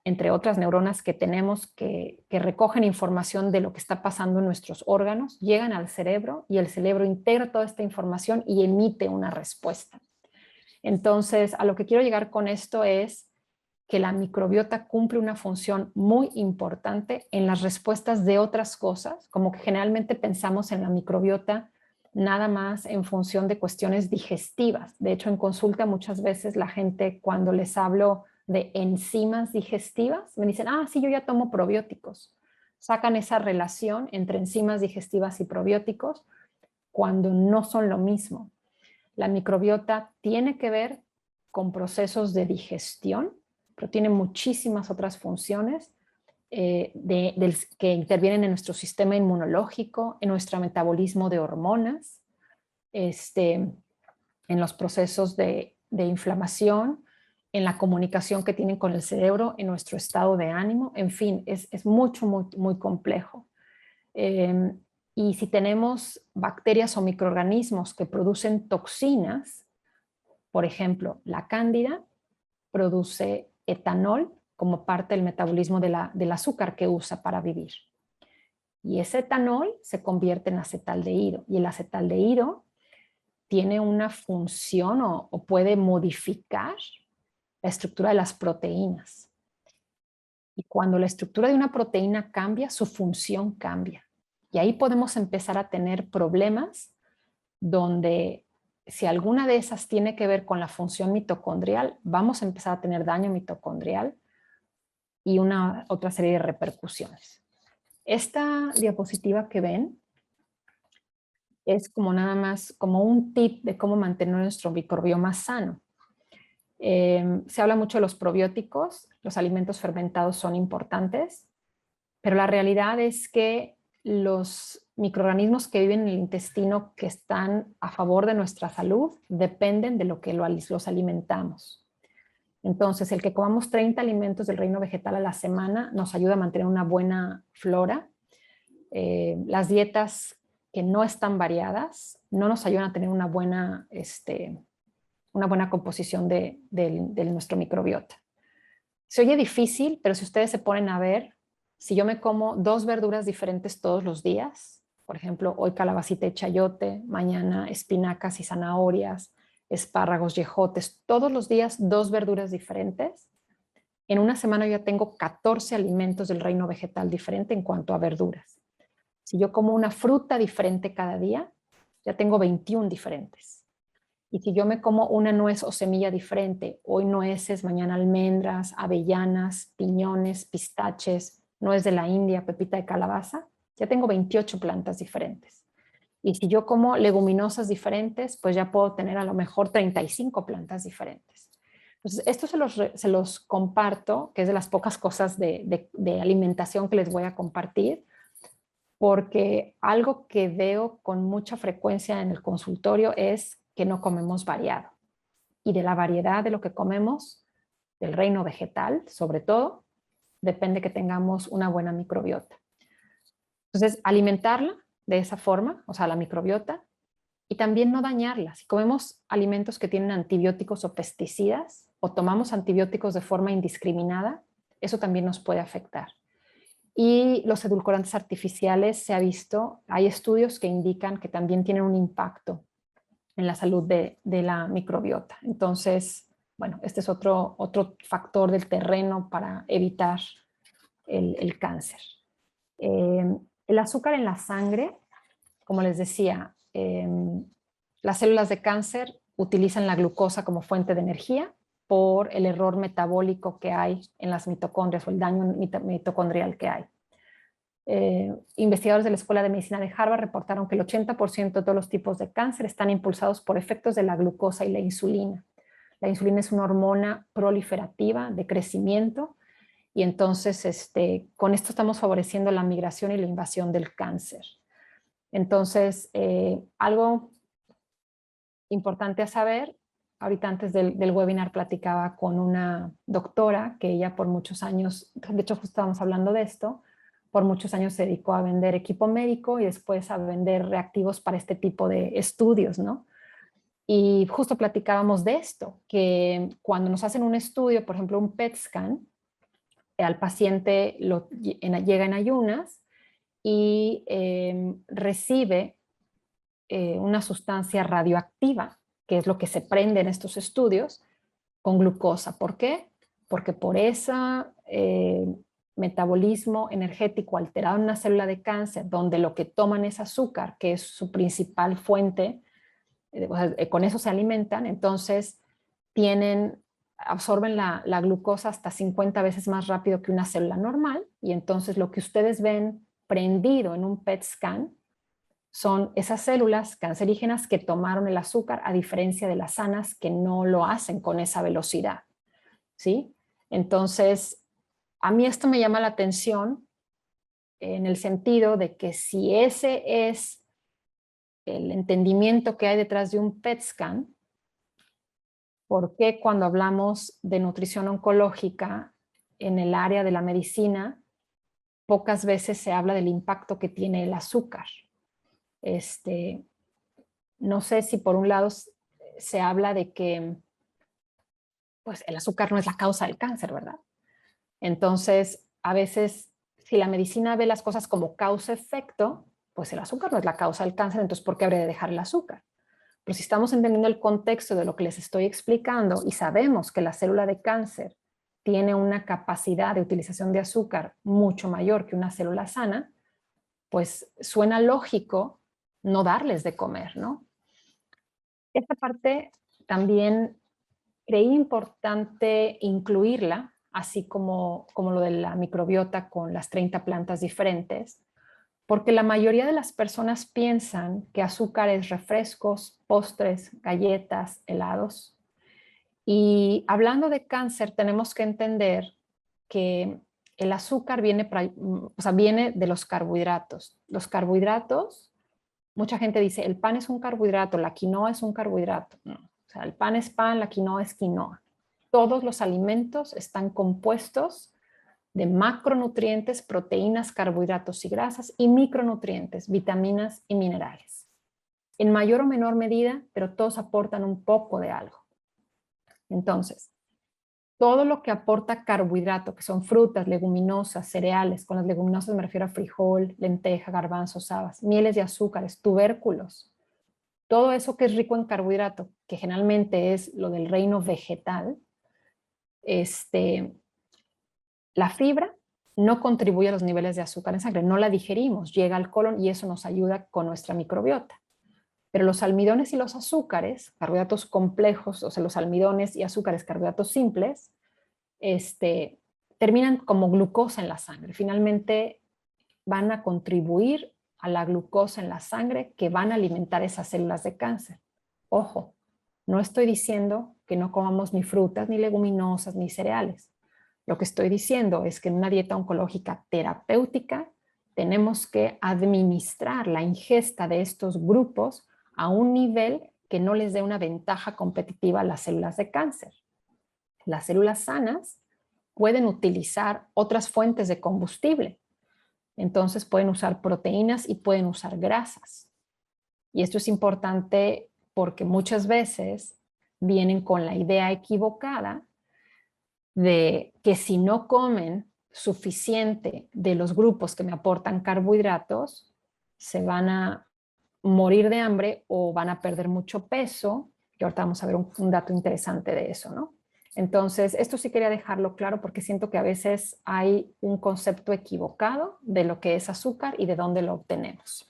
entre otras neuronas que tenemos que recogen información de lo que está pasando en nuestros órganos, llegan al cerebro y el cerebro integra toda esta información y emite una respuesta. Entonces, a lo que quiero llegar con esto es que la microbiota cumple una función muy importante en las respuestas de otras cosas, como que generalmente pensamos en la microbiota nada más en función de cuestiones digestivas. De hecho, en consulta muchas veces la gente, cuando les hablo de enzimas digestivas, me dicen, sí, yo ya tomo probióticos. Sacan esa relación entre enzimas digestivas y probióticos cuando no son lo mismo. La microbiota tiene que ver con procesos de digestión, pero tiene muchísimas otras funciones que intervienen en nuestro sistema inmunológico, en nuestro metabolismo de hormonas, en los procesos de inflamación, en la comunicación que tienen con el cerebro, en nuestro estado de ánimo. En fin, es mucho, muy, muy complejo. Y si tenemos bacterias o microorganismos que producen toxinas, por ejemplo, la cándida produce etanol como parte del metabolismo del azúcar que usa para vivir. Y ese etanol se convierte en acetaldehído, y el acetaldehído tiene una función o puede modificar la estructura de las proteínas. Y cuando la estructura de una proteína cambia, su función cambia. Y ahí podemos empezar a tener problemas donde si alguna de esas tiene que ver con la función mitocondrial, vamos a empezar a tener daño mitocondrial y una otra serie de repercusiones. Esta diapositiva que ven es como nada más como un tip de cómo mantener nuestro microbioma sano. Se habla mucho de los probióticos, los alimentos fermentados son importantes, pero la realidad es que los microorganismos que viven en el intestino que están a favor de nuestra salud dependen de lo que los alimentamos. Entonces, el que comamos 30 alimentos del reino vegetal a la semana nos ayuda a mantener una buena flora. Las dietas que no están variadas no nos ayudan a tener una buena composición de nuestro microbiota. Se oye difícil, pero si ustedes se ponen a ver, si yo me como 2 verduras diferentes todos los días, por ejemplo, hoy calabacita y chayote, mañana espinacas y zanahorias, espárragos y ejotes, todos los días 2 verduras diferentes, en una semana yo ya tengo 14 alimentos del reino vegetal diferente en cuanto a verduras. Si yo como una fruta diferente cada día, ya tengo 21 diferentes. Y si yo me como una nuez o semilla diferente, hoy nueces, mañana almendras, avellanas, piñones, pistaches, nuez de la India, pepita de calabaza, ya tengo 28 plantas diferentes. Y si yo como leguminosas diferentes, pues ya puedo tener a lo mejor 35 plantas diferentes. Entonces, esto se los comparto, que es de las pocas cosas de alimentación que les voy a compartir, porque algo que veo con mucha frecuencia en el consultorio es que no comemos variado. Y de la variedad de lo que comemos, del reino vegetal, sobre todo, depende que tengamos una buena microbiota. Entonces, alimentarla de esa forma, o sea, la microbiota, y también no dañarla. Si comemos alimentos que tienen antibióticos o pesticidas, o tomamos antibióticos de forma indiscriminada, eso también nos puede afectar. Y los edulcorantes artificiales, se ha visto, hay estudios que indican que también tienen un impacto en la salud de la microbiota. Entonces, bueno, este es otro factor del terreno para evitar el cáncer. El azúcar en la sangre, como les decía, las células de cáncer utilizan la glucosa como fuente de energía por el error metabólico que hay en las mitocondrias o el daño mitocondrial que hay. Investigadores de la Escuela de Medicina de Harvard reportaron que el 80% de todos los tipos de cáncer están impulsados por efectos de la glucosa y la insulina. La insulina es una hormona proliferativa de crecimiento y entonces con esto estamos favoreciendo la migración y la invasión del cáncer. Entonces, algo importante a saber, ahorita antes del webinar platicaba con una doctora que ella por muchos años, de hecho justo estábamos hablando de esto, por muchos años se dedicó a vender equipo médico y después a vender reactivos para este tipo de estudios, ¿no? Y justo platicábamos de esto, que cuando nos hacen un estudio, por ejemplo, un PET scan, al paciente llega en ayunas y recibe una sustancia radioactiva, que es lo que se prende en estos estudios, con glucosa. ¿Por qué? Porque por ese metabolismo energético alterado en una célula de cáncer, donde lo que toman es azúcar, que es su principal fuente, con eso se alimentan, entonces absorben la glucosa hasta 50 veces más rápido que una célula normal, y entonces lo que ustedes ven prendido en un PET scan son esas células cancerígenas que tomaron el azúcar, a diferencia de las sanas que no lo hacen con esa velocidad, ¿sí? Entonces, a mí esto me llama la atención en el sentido de que si ese es el entendimiento que hay detrás de un PET scan, ¿por qué cuando hablamos de nutrición oncológica en el área de la medicina, pocas veces se habla del impacto que tiene el azúcar? No sé si por un lado se habla de que pues, el azúcar no es la causa del cáncer, ¿verdad? Entonces, a veces, si la medicina ve las cosas como causa-efecto, pues el azúcar no es la causa del cáncer, entonces ¿por qué habría de dejar el azúcar? Pero si estamos entendiendo el contexto de lo que les estoy explicando y sabemos que la célula de cáncer tiene una capacidad de utilización de azúcar mucho mayor que una célula sana, pues suena lógico no darles de comer, ¿no? Esta parte también creí importante incluirla, así como lo de la microbiota con las 30 plantas diferentes, porque la mayoría de las personas piensan que azúcar es refrescos, postres, galletas, helados. Y hablando de cáncer, tenemos que entender que el azúcar viene de los carbohidratos. Los carbohidratos, mucha gente dice, el pan es un carbohidrato, la quinoa es un carbohidrato. No. O sea, el pan es pan, la quinoa es quinoa. Todos los alimentos están compuestos de macronutrientes, proteínas, carbohidratos y grasas, y micronutrientes, vitaminas y minerales. En mayor o menor medida, pero todos aportan un poco de algo. Entonces, todo lo que aporta carbohidrato, que son frutas, leguminosas, cereales, con las leguminosas me refiero a frijol, lenteja, garbanzos, habas, mieles y azúcares, tubérculos, todo eso que es rico en carbohidrato, que generalmente es lo del reino vegetal, la fibra no contribuye a los niveles de azúcar en sangre, no la digerimos, llega al colon y eso nos ayuda con nuestra microbiota. Pero los almidones y los azúcares, carbohidratos complejos, o sea, los almidones y azúcares, carbohidratos simples, terminan como glucosa en la sangre. Finalmente van a contribuir a la glucosa en la sangre que van a alimentar esas células de cáncer. Ojo, no estoy diciendo que no comamos ni frutas, ni leguminosas, ni cereales. Lo que estoy diciendo es que en una dieta oncológica terapéutica tenemos que administrar la ingesta de estos grupos a un nivel que no les dé una ventaja competitiva a las células de cáncer. Las células sanas pueden utilizar otras fuentes de combustible. Entonces pueden usar proteínas y pueden usar grasas. Y esto es importante porque muchas veces vienen con la idea equivocada de que si no comen suficiente de los grupos que me aportan carbohidratos, se van a morir de hambre o van a perder mucho peso, que ahorita vamos a ver un dato interesante de eso, ¿no? Entonces, esto sí quería dejarlo claro porque siento que a veces hay un concepto equivocado de lo que es azúcar y de dónde lo obtenemos.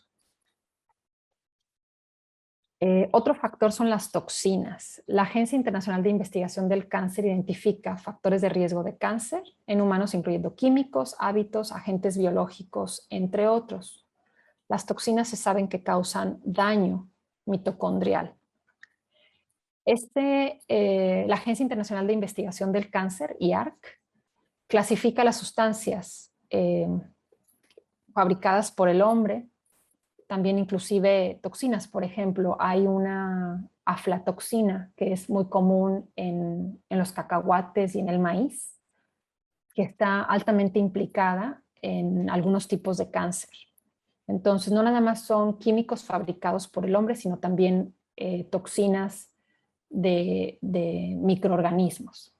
Otro factor son las toxinas. La Agencia Internacional de Investigación del Cáncer identifica factores de riesgo de cáncer en humanos, incluyendo químicos, hábitos, agentes biológicos, entre otros. Las toxinas se saben que causan daño mitocondrial. La Agencia Internacional de Investigación del Cáncer, IARC, clasifica las sustancias fabricadas por el hombre, también inclusive toxinas. Por ejemplo, hay una aflatoxina que es muy común en los cacahuates y en el maíz, que está altamente implicada en algunos tipos de cáncer. Entonces, no nada más son químicos fabricados por el hombre, sino también toxinas de microorganismos.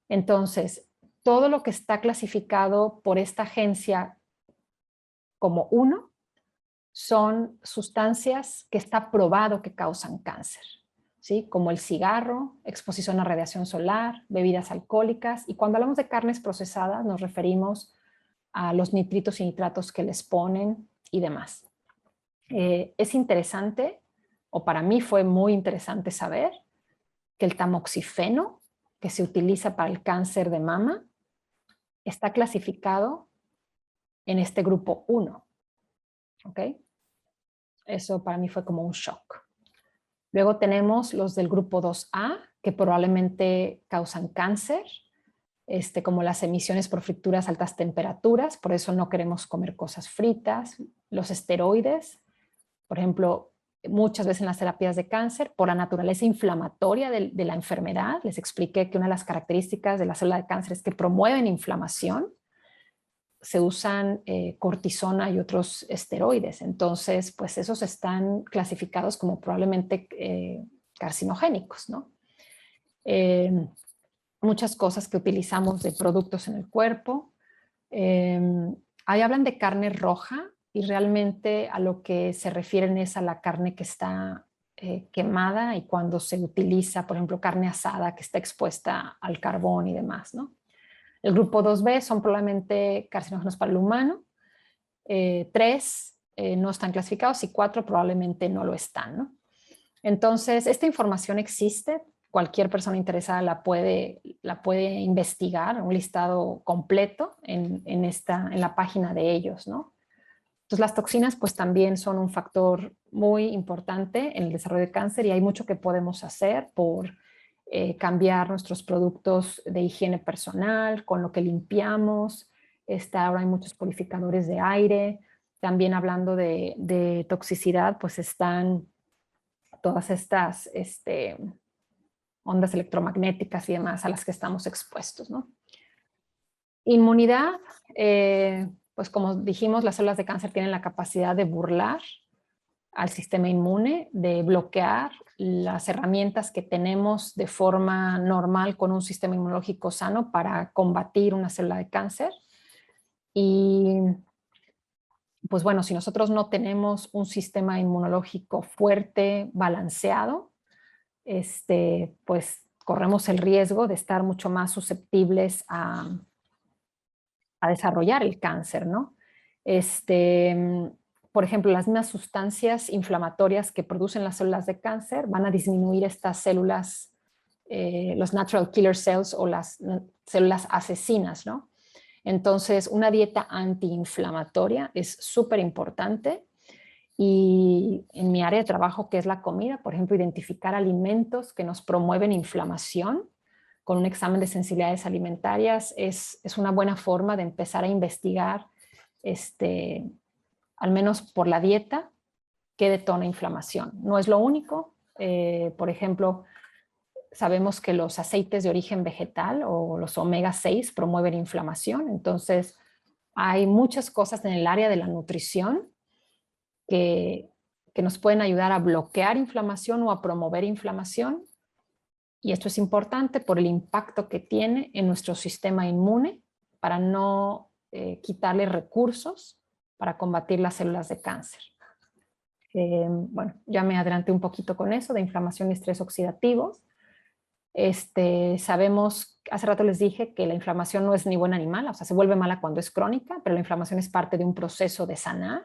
Entonces, todo lo que está clasificado por esta agencia como 1 son sustancias que está probado que causan cáncer, ¿sí? Como el cigarro, exposición a radiación solar, bebidas alcohólicas, y cuando hablamos de carnes procesadas nos referimos a los nitritos y nitratos que les ponen y demás. Es interesante, o para mí fue muy interesante saber que el tamoxifeno, que se utiliza para el cáncer de mama, está clasificado en este grupo 1. ¿Ok? Eso para mí fue como un shock. Luego tenemos los del grupo 2A, que probablemente causan cáncer, como las emisiones por frituras a altas temperaturas, por eso no queremos comer cosas fritas. Los esteroides, por ejemplo, muchas veces en las terapias de cáncer, por la naturaleza inflamatoria de la enfermedad, les expliqué que una de las características de la célula de cáncer es que promueven inflamación, se usan cortisona y otros esteroides. Entonces, pues esos están clasificados como probablemente carcinogénicos, ¿no? Muchas cosas que utilizamos de productos en el cuerpo. Ahí hablan de carne roja y realmente a lo que se refieren es a la carne que está quemada y cuando se utiliza, por ejemplo, carne asada que está expuesta al carbón y demás, ¿no? El grupo 2B son probablemente carcinógenos para el humano, 3 no están clasificados y 4 probablemente no lo están, ¿no? Entonces, esta información existe, cualquier persona interesada la puede investigar, un listado completo en la página de ellos, ¿no? Entonces, las toxinas pues también son un factor muy importante en el desarrollo de cáncer y hay mucho que podemos hacer por cambiar nuestros productos de higiene personal, con lo que limpiamos. Ahora hay muchos purificadores de aire. También hablando de toxicidad, pues están todas estas ondas electromagnéticas y demás a las que estamos expuestos, ¿no? Inmunidad, pues como dijimos, las células de cáncer tienen la capacidad de burlar al sistema inmune, de bloquear las herramientas que tenemos de forma normal con un sistema inmunológico sano para combatir una célula de cáncer. Y pues bueno, si nosotros no tenemos un sistema inmunológico fuerte, balanceado, pues corremos el riesgo de estar mucho más susceptibles a desarrollar el cáncer, ¿no? Por ejemplo, las mismas sustancias inflamatorias que producen las células de cáncer van a disminuir estas células, los natural killer cells o las células asesinas, ¿no? Entonces, una dieta antiinflamatoria es súper importante. Y en mi área de trabajo, que es la comida, por ejemplo, identificar alimentos que nos promueven inflamación con un examen de sensibilidades alimentarias es una buena forma de empezar a investigar, al menos por la dieta, qué detona inflamación. No es lo único. Por ejemplo, sabemos que los aceites de origen vegetal o los omega 6 promueven inflamación. Entonces, hay muchas cosas en el área de la nutrición que nos pueden ayudar a bloquear inflamación o a promover inflamación. Y esto es importante por el impacto que tiene en nuestro sistema inmune para no quitarle recursos para combatir las células de cáncer. Bueno, ya me adelanté un poquito con eso de inflamación y estrés oxidativos. Sabemos, hace rato les dije que la inflamación no es ni buena ni mala, o sea, se vuelve mala cuando es crónica, pero la inflamación es parte de un proceso de sanar.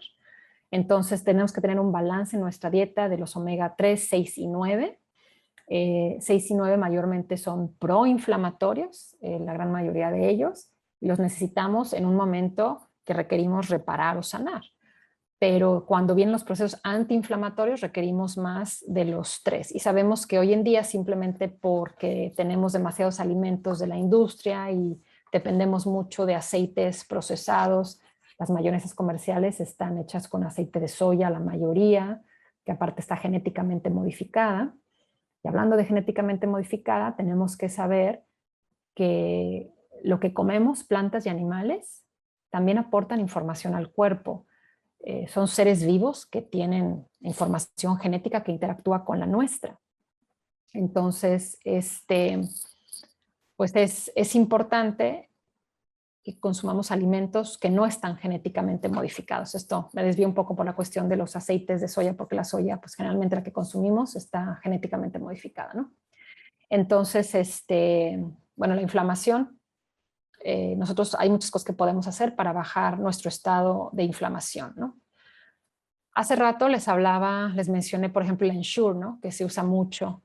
Entonces tenemos que tener un balance en nuestra dieta de los omega 3, 6 y 9. 6 y 9 mayormente son proinflamatorios, la gran mayoría de ellos, y los necesitamos en un momento que requerimos reparar o sanar. Pero cuando vienen los procesos antiinflamatorios requerimos más de los 3. Y sabemos que hoy en día, simplemente porque tenemos demasiados alimentos de la industria y dependemos mucho de aceites procesados, las mayonesas comerciales están hechas con aceite de soya, la mayoría, que aparte está genéticamente modificada. Y hablando de genéticamente modificada, tenemos que saber que lo que comemos, plantas y animales, también aportan información al cuerpo. Son seres vivos que tienen información genética que interactúa con la nuestra. Entonces, pues es importante que consumamos alimentos que no están genéticamente modificados. Esto me desvío un poco por la cuestión de los aceites de soya, porque la soya, pues generalmente la que consumimos está genéticamente modificada, ¿no? Entonces, bueno, la inflamación, nosotros hay muchas cosas que podemos hacer para bajar nuestro estado de inflamación, ¿no? Hace rato les mencioné, por ejemplo, el Ensure, ¿no? Que se usa mucho,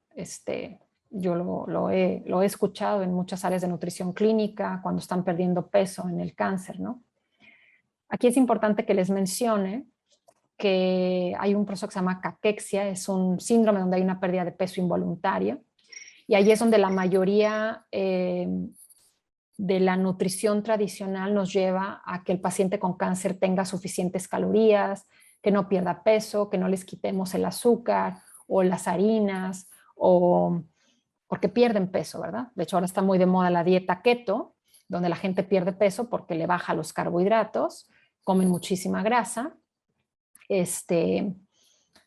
yo lo he escuchado en muchas áreas de nutrición clínica cuando están perdiendo peso en el cáncer, ¿no? Aquí es importante que les mencione que hay un proceso que se llama caquexia, es un síndrome donde hay una pérdida de peso involuntaria, y ahí es donde la mayoría de la nutrición tradicional nos lleva a que el paciente con cáncer tenga suficientes calorías, que no pierda peso, que no les quitemos el azúcar o las harinas, o porque pierden peso, ¿verdad? De hecho, ahora está muy de moda la dieta keto, donde la gente pierde peso porque le baja los carbohidratos, comen muchísima grasa,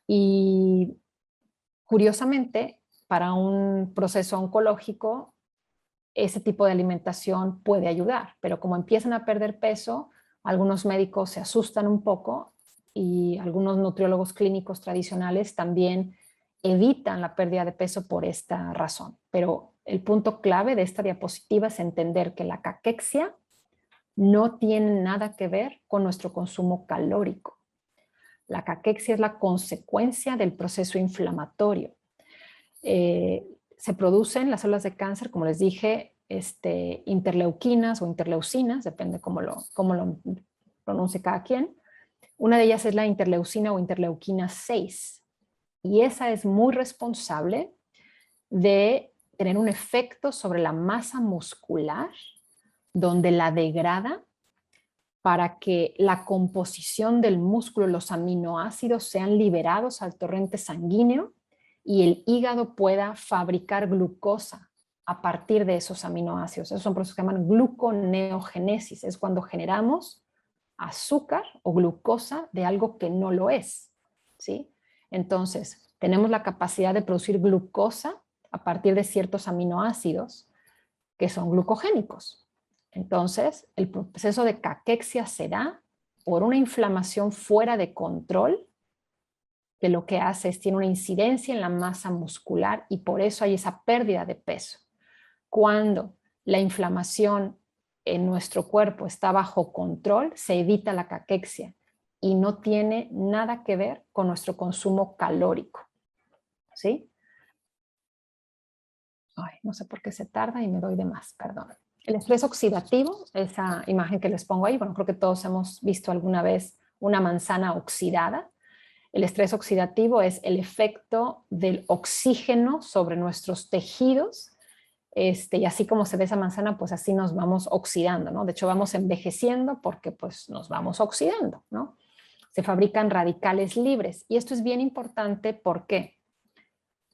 y curiosamente, para un proceso oncológico, ese tipo de alimentación puede ayudar, pero como empiezan a perder peso, algunos médicos se asustan un poco y algunos nutriólogos clínicos tradicionales también evitan la pérdida de peso por esta razón. Pero el punto clave de esta diapositiva es entender que la caquexia no tiene nada que ver con nuestro consumo calórico. La caquexia es la consecuencia del proceso inflamatorio. Se producen las células de cáncer, como les dije, interleuquinas o interleucinas, depende cómo lo pronuncie cada quien. Una de ellas es la interleucina o interleuquina 6, y esa es muy responsable de tener un efecto sobre la masa muscular, donde la degrada para que la composición del músculo, los aminoácidos sean liberados al torrente sanguíneo y el hígado pueda fabricar glucosa a partir de esos aminoácidos. Esos son procesos que se llaman gluconeogénesis, es cuando generamos azúcar o glucosa de algo que no lo es, ¿sí? Entonces, tenemos la capacidad de producir glucosa a partir de ciertos aminoácidos que son glucogénicos. Entonces, el proceso de caquexia se da por una inflamación fuera de control, que lo que hace es tiene una incidencia en la masa muscular y por eso hay esa pérdida de peso. Cuando la inflamación en nuestro cuerpo está bajo control, se evita la caquexia y no tiene nada que ver con nuestro consumo calórico, ¿sí? Ay, no sé por qué se tarda y me doy de más, perdón. El estrés oxidativo, esa imagen que les pongo ahí, bueno, creo que todos hemos visto alguna vez una manzana oxidada. El estrés oxidativo es el efecto del oxígeno sobre nuestros tejidos, y así como se ve esa manzana, pues así nos vamos oxidando, ¿no? De hecho, vamos envejeciendo porque pues nos vamos oxidando, ¿no? Se fabrican radicales libres y esto es bien importante, ¿por qué?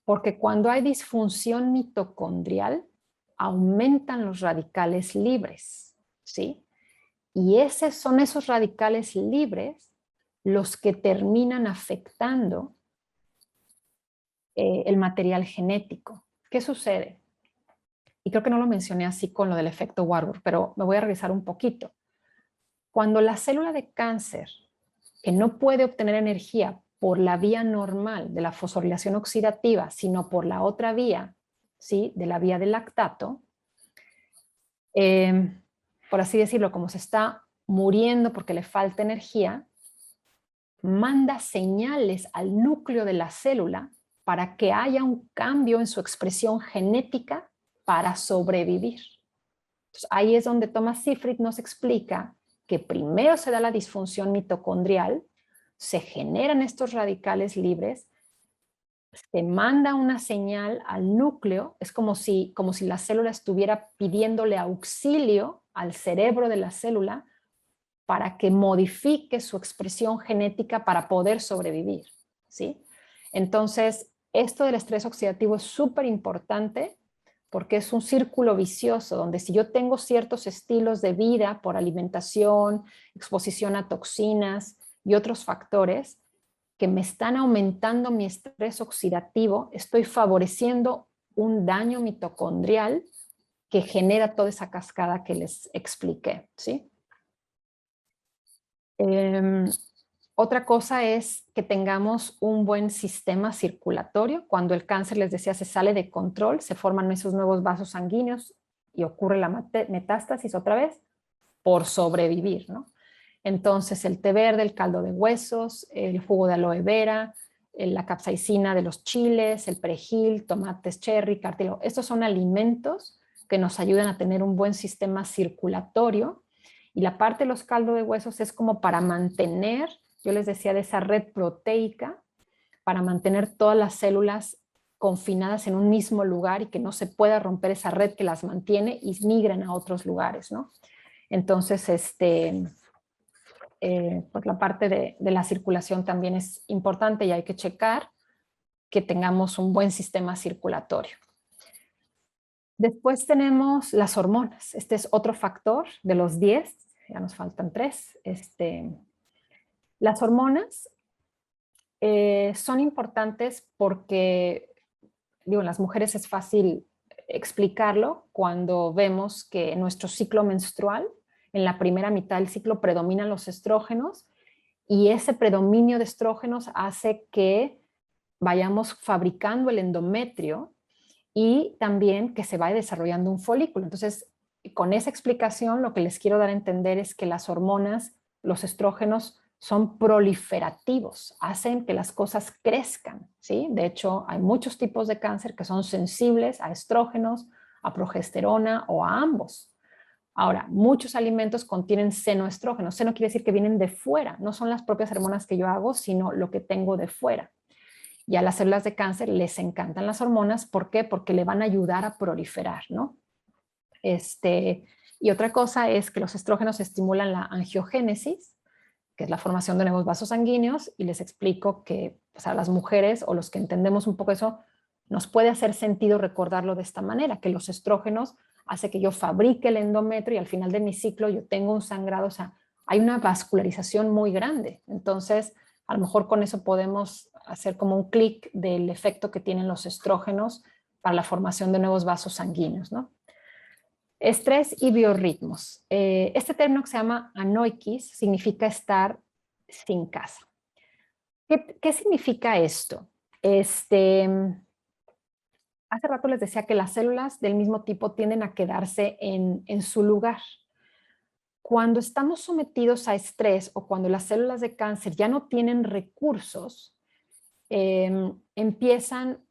Porque cuando hay disfunción mitocondrial, aumentan los radicales libres, ¿sí? Y son esos radicales libres los que terminan afectando el material genético. ¿Qué sucede? Y creo que no lo mencioné así con lo del efecto Warburg, pero me voy a revisar un poquito. Cuando la célula de cáncer, que no puede obtener energía por la vía normal de la fosforilación oxidativa, sino por la otra vía, ¿sí? De la vía del lactato, por así decirlo, como se está muriendo porque le falta energía, manda señales al núcleo de la célula para que haya un cambio en su expresión genética para sobrevivir. Entonces, ahí es donde Thomas Seyfried nos explica que primero se da la disfunción mitocondrial, se generan estos radicales libres, se manda una señal al núcleo, es como si la célula estuviera pidiéndole auxilio al cerebro de la célula para que modifique su expresión genética para poder sobrevivir, ¿sí? Entonces, esto del estrés oxidativo es súper importante porque es un círculo vicioso donde si yo tengo ciertos estilos de vida por alimentación, exposición a toxinas y otros factores que me están aumentando mi estrés oxidativo, estoy favoreciendo un daño mitocondrial que genera toda esa cascada que les expliqué, ¿sí? Otra cosa es que tengamos un buen sistema circulatorio. Cuando el cáncer, les decía, se sale de control, se forman esos nuevos vasos sanguíneos y ocurre la metástasis otra vez por sobrevivir, ¿no? Entonces, el té verde, el caldo de huesos, el jugo de aloe vera, la capsaicina de los chiles, el perejil, tomates cherry, cartílago. Estos son alimentos que nos ayudan a tener un buen sistema circulatorio. Y la parte de los caldos de huesos es como para mantener, yo les decía, de esa red proteica, para mantener todas las células confinadas en un mismo lugar y que no se pueda romper esa red que las mantiene y migren a otros lugares, ¿no? Entonces, pues la parte de la circulación también es importante y hay que checar que tengamos un buen sistema circulatorio. Después tenemos las hormonas. Este es otro factor de los 10, ya nos faltan 3. Las hormonas son importantes porque, digo, en las mujeres es fácil explicarlo cuando vemos que en nuestro ciclo menstrual, en la primera mitad del ciclo predominan los estrógenos y ese predominio de estrógenos hace que vayamos fabricando el endometrio y también que se va desarrollando un folículo. Entonces, con esa explicación, lo que les quiero dar a entender es que las hormonas, los estrógenos, son proliferativos, hacen que las cosas crezcan, ¿sí? De hecho, hay muchos tipos de cáncer que son sensibles a estrógenos, a progesterona o a ambos. Ahora, muchos alimentos contienen senoestrógenos. Seno quiere decir que vienen de fuera, no son las propias hormonas que yo hago, sino lo que tengo de fuera. Y a las células de cáncer les encantan las hormonas. ¿Por qué? Porque le van a ayudar a proliferar, ¿no? Y otra cosa es que los estrógenos estimulan la angiogénesis, que es la formación de nuevos vasos sanguíneos, y les explico que pues, a las mujeres o los que entendemos un poco eso, nos puede hacer sentido recordarlo de esta manera, que los estrógenos hace que yo fabrique el endometrio y al final de mi ciclo yo tengo un sangrado, o sea, hay una vascularización muy grande. Entonces, a lo mejor con eso podemos hacer como un clic del efecto que tienen los estrógenos para la formación de nuevos vasos sanguíneos, ¿no? Estrés y biorritmos. Este término que se llama anoikis significa estar sin casa. ¿Qué significa esto? Hace rato les decía que las células del mismo tipo tienden a quedarse en su lugar. Cuando estamos sometidos a estrés o cuando las células de cáncer ya no tienen recursos, empiezan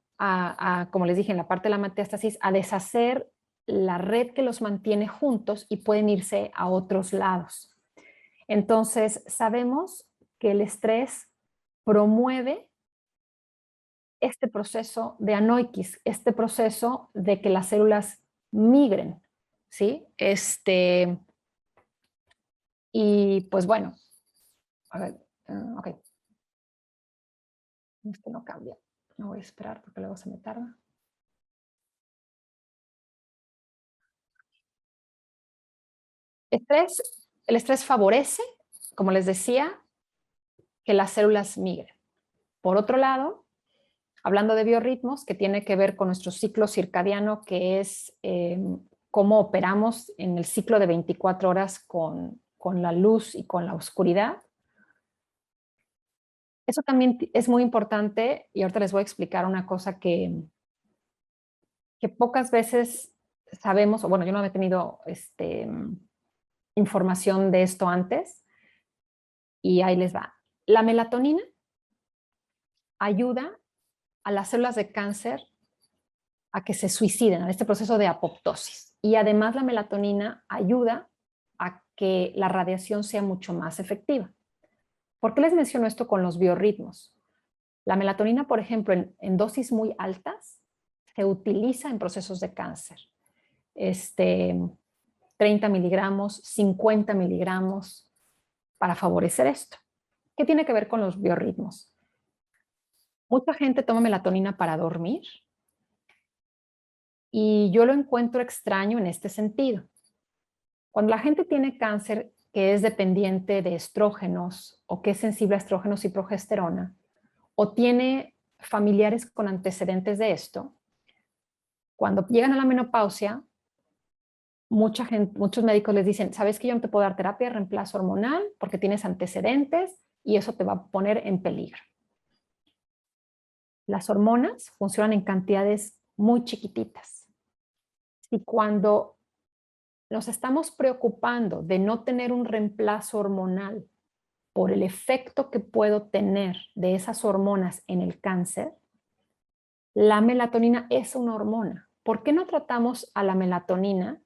como les dije en la parte de la metástasis, a deshacer la red que los mantiene juntos y pueden irse a otros lados. Entonces, sabemos que el estrés promueve este proceso de anoikis, este proceso de que las células migren, ¿sí? Y pues bueno, a ver, ok, esto no cambia, no voy a esperar porque luego se me tarda. El estrés favorece, como les decía, que las células migren. Por otro lado, hablando de biorritmos, que tiene que ver con nuestro ciclo circadiano, que es cómo operamos en el ciclo de 24 horas con la luz y con la oscuridad. Eso también es muy importante y ahorita les voy a explicar una cosa que pocas veces sabemos, o bueno, yo no había tenido información de esto antes y ahí les va. La melatonina ayuda a las células de cáncer a que se suiciden, a este proceso de apoptosis. Y además la melatonina ayuda a que la radiación sea mucho más efectiva. ¿Por qué les menciono esto con los biorritmos? La melatonina, por ejemplo, en dosis muy altas, se utiliza en procesos de cáncer. 30 miligramos, 50 miligramos, para favorecer esto. ¿Qué tiene que ver con los biorritmos? Mucha gente toma melatonina para dormir y yo lo encuentro extraño en este sentido. Cuando la gente tiene cáncer que es dependiente de estrógenos o que es sensible a estrógenos y progesterona, o tiene familiares con antecedentes de esto, cuando llegan a la menopausia, muchos médicos les dicen, ¿sabes que yo no te puedo dar terapia de reemplazo hormonal porque tienes antecedentes y eso te va a poner en peligro? Las hormonas funcionan en cantidades muy chiquititas. Y cuando nos estamos preocupando de no tener un reemplazo hormonal por el efecto que puedo tener de esas hormonas en el cáncer, la melatonina es una hormona. ¿Por qué no tratamos a la melatonina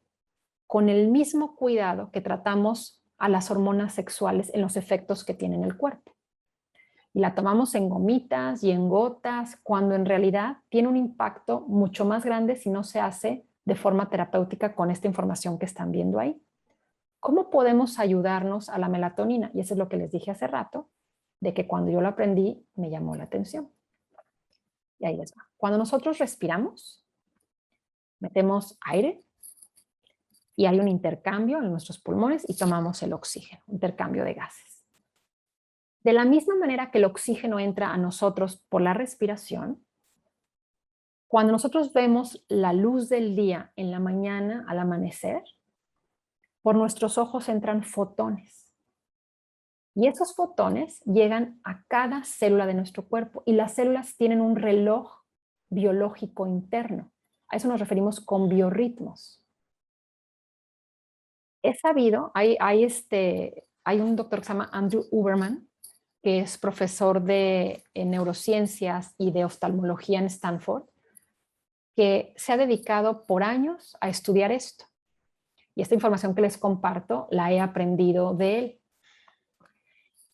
con el mismo cuidado que tratamos a las hormonas sexuales en los efectos que tiene en el cuerpo? Y la tomamos en gomitas y en gotas, cuando en realidad tiene un impacto mucho más grande si no se hace de forma terapéutica con esta información que están viendo ahí. ¿Cómo podemos ayudarnos a la melatonina? Y eso es lo que les dije hace rato, de que cuando yo lo aprendí me llamó la atención. Y ahí les va. Cuando nosotros respiramos, metemos aire y hay un intercambio en nuestros pulmones y tomamos el oxígeno, intercambio de gases. De la misma manera que el oxígeno entra a nosotros por la respiración, cuando nosotros vemos la luz del día en la mañana al amanecer, por nuestros ojos entran fotones. Y esos fotones llegan a cada célula de nuestro cuerpo y las células tienen un reloj biológico interno. A eso nos referimos con biorritmos. Es sabido, hay un doctor que se llama Andrew Huberman, que es profesor de neurociencias y de oftalmología en Stanford, que se ha dedicado por años a estudiar esto. Y esta información que les comparto la he aprendido de él.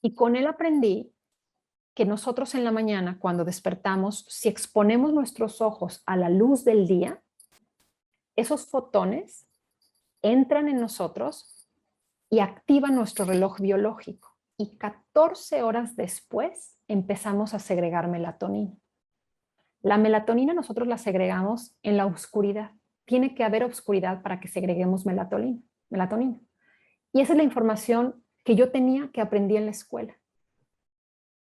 Y con él aprendí que nosotros en la mañana, cuando despertamos, si exponemos nuestros ojos a la luz del día, esos fotones entran en nosotros y activan nuestro reloj biológico. Y 14 horas después empezamos a segregar melatonina. La melatonina nosotros la segregamos en la oscuridad. Tiene que haber oscuridad para que segreguemos melatonina. Y esa es la información que yo tenía, que aprendí en la escuela.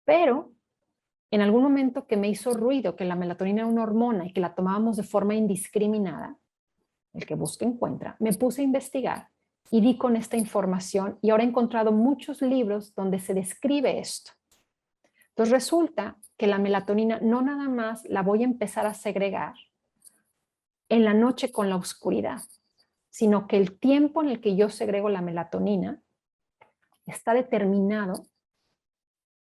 Pero en algún momento que me hizo ruido que la melatonina era una hormona y que la tomábamos de forma indiscriminada, el que busca encuentra, me puse a investigar y di con esta información y ahora he encontrado muchos libros donde se describe esto. Entonces resulta que la melatonina no nada más la voy a empezar a segregar en la noche con la oscuridad, sino que el tiempo en el que yo segrego la melatonina está determinado